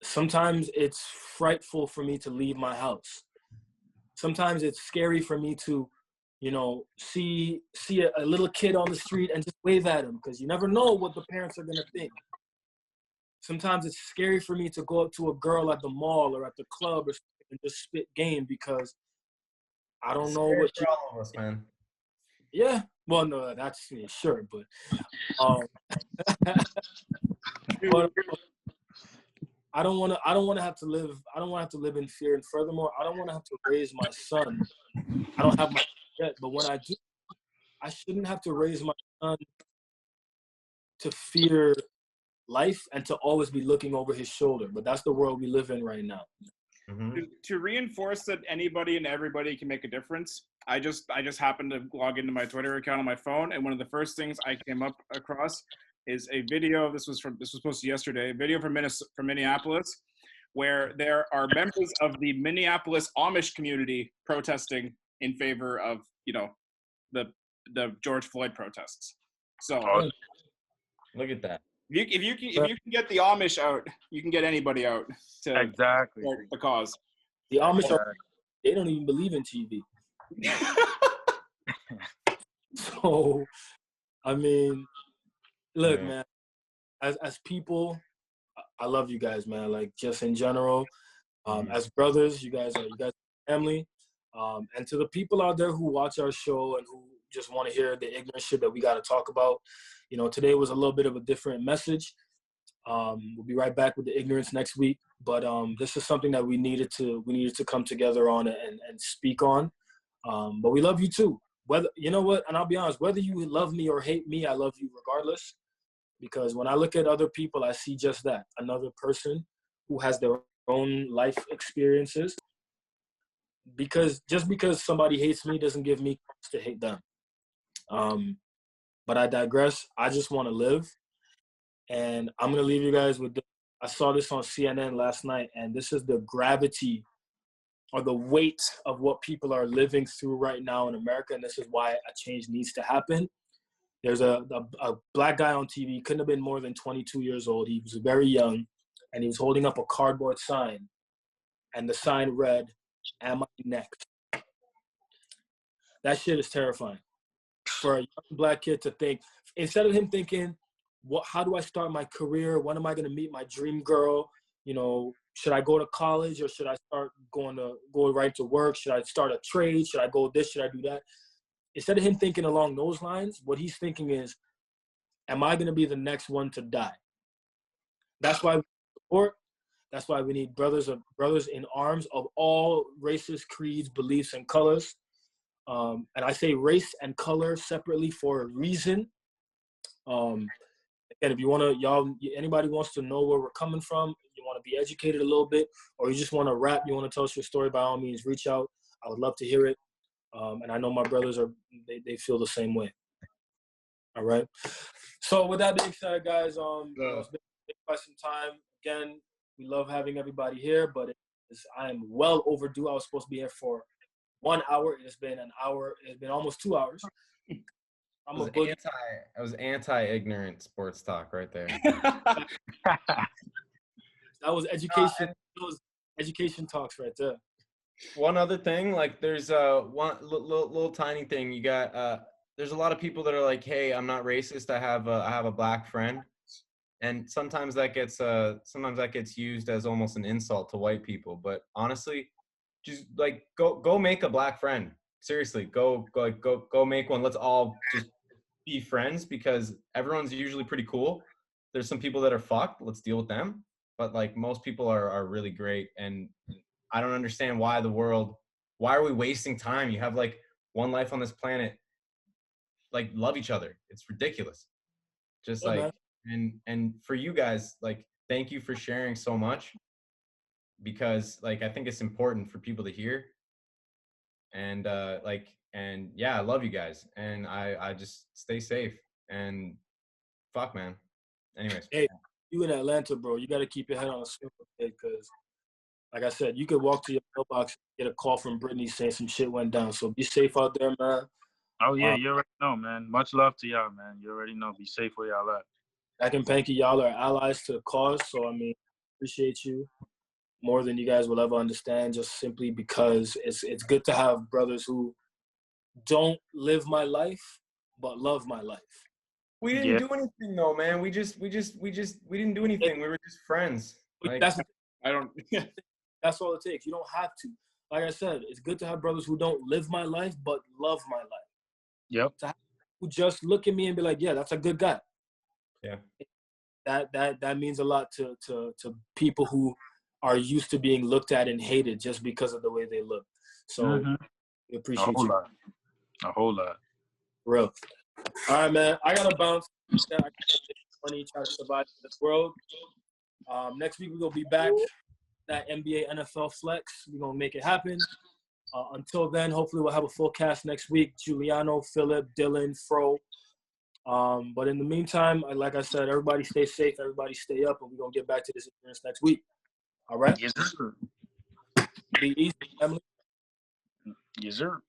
sometimes it's frightful for me to leave my house. Sometimes it's scary for me to, you know, see a little kid on the street and just wave at him, because you never know what the parents are going to think. sometimes it's scary for me to go up to a girl at the mall or at the club or something and just spit game because I don't know what for all of us, man. Yeah. Well, no, that's sure, but but I don't want to have to live in fear. And furthermore, I don't want to have to raise my son. I don't have my yet, but when I do, I shouldn't have to raise my son to fear life and to always be looking over his shoulder. But that's the world we live in right now. Mm-hmm. To reinforce that anybody and everybody can make a difference, I just happened to log into my Twitter account on my phone, and one of the first things I came up across is a video. This was posted yesterday. A video from Minneapolis, where there are members of the Minneapolis Amish community protesting in favor of the George Floyd protests. So Look at that. if you can get the Amish out, you can get anybody out to Exactly. support the cause. The Amish they don't even believe in TV. So, I mean, look, man, as people, I love you guys, man. Like, just in general, as brothers, you guys are family. And to the people out there who watch our show and who just want to hear the ignorant shit that we got to talk about, today was a little bit of a different message. We'll be right back with the ignorance next week. But this is something that we needed to come together on and speak on. But we love you too. Whether and I'll be honest, whether you love me or hate me, I love you regardless. Because when I look at other people, I see just that, another person who has their own life experiences. Because just because somebody hates me doesn't give me cause to hate them. But I digress. I just want to live. And I'm going to leave you guys with this. I saw this on CNN last night, and this is the gravity or the weight of what people are living through right now in America, and this is why a change needs to happen. There's a black guy on TV, couldn't have been more than 22 years old. He was very young, and he was holding up a cardboard sign, and the sign read, "Am I next?" That shit is terrifying. For a young black kid to think, instead of him thinking, how do I start my career? When am I going to meet my dream girl? Should I go to college or should I start go right to work? Should I start a trade? Should I go this? Should I do that? Instead of him thinking along those lines, what he's thinking is, am I going to be the next one to die? That's why we support. That's why we need brothers in arms of all races, creeds, beliefs, and colors. And I say race and color separately for a reason. And if you want to, anybody wants to know where we're coming from, you want to be educated a little bit, or you just want to rap, you want to tell us your story, by all means, reach out. I would love to hear it. And I know my brothers they feel the same way. All right. So with that being said, guys, it's been quite some time. Again, we love having everybody here, but I am well overdue. I was supposed to be here for 1 hour. It's been an hour. It's been almost 2 hours. I was anti-ignorant sports talk right there. That was education. Those education talks right there. One other thing, like there's one little tiny thing. You got there's a lot of people that are like, "Hey, I'm not racist. I have a black friend," and sometimes that gets used as almost an insult to white people. But honestly, just like go make a black friend. Seriously, go make one. Let's all just be friends because everyone's usually pretty cool. There's some people that are fucked. Let's deal with them. But like most people are really great. And I don't understand why are we wasting time? You have like one life on this planet. Like love each other. It's ridiculous. Just and for you guys, like thank you for sharing so much because like I think it's important for people to hear. And I love you guys, and I just stay safe and fuck, man. Anyways, hey, you in Atlanta, bro? You got to keep your head on a swivel, because, like I said, you could walk to your mailbox, get a call from Brittany saying some shit went down. So be safe out there, man. Oh yeah, you already know, man. Much love to y'all, man. You already know. Be safe where y'all at. Jack and Panky, y'all are allies to the cause. So I mean, appreciate you more than you guys will ever understand, just simply because it's good to have brothers who don't live my life, but love my life. We didn't do anything though, man. We didn't do anything. We were just friends. Like, I don't. That's all it takes. You don't have to. Like I said, it's good to have brothers who don't live my life but love my life. Yep. Who just look at me and be like, yeah, that's a good guy. Yeah. That means a lot to people who are used to being looked at and hated just because of the way they look. So we appreciate you. A whole lot. Real. All right, man. I gotta bounce. I gotta make money, try to survive in this world. Next week we're gonna be back. That NBA NFL flex. We're gonna make it happen. Until then, hopefully we'll have a full cast next week. Giuliano, Philip, Dylan, Fro. But in the meantime, like I said, everybody stay safe, everybody stay up, and we're gonna get back to this experience next week. All right? Yes, sir. Be easy, family. Yes, sir.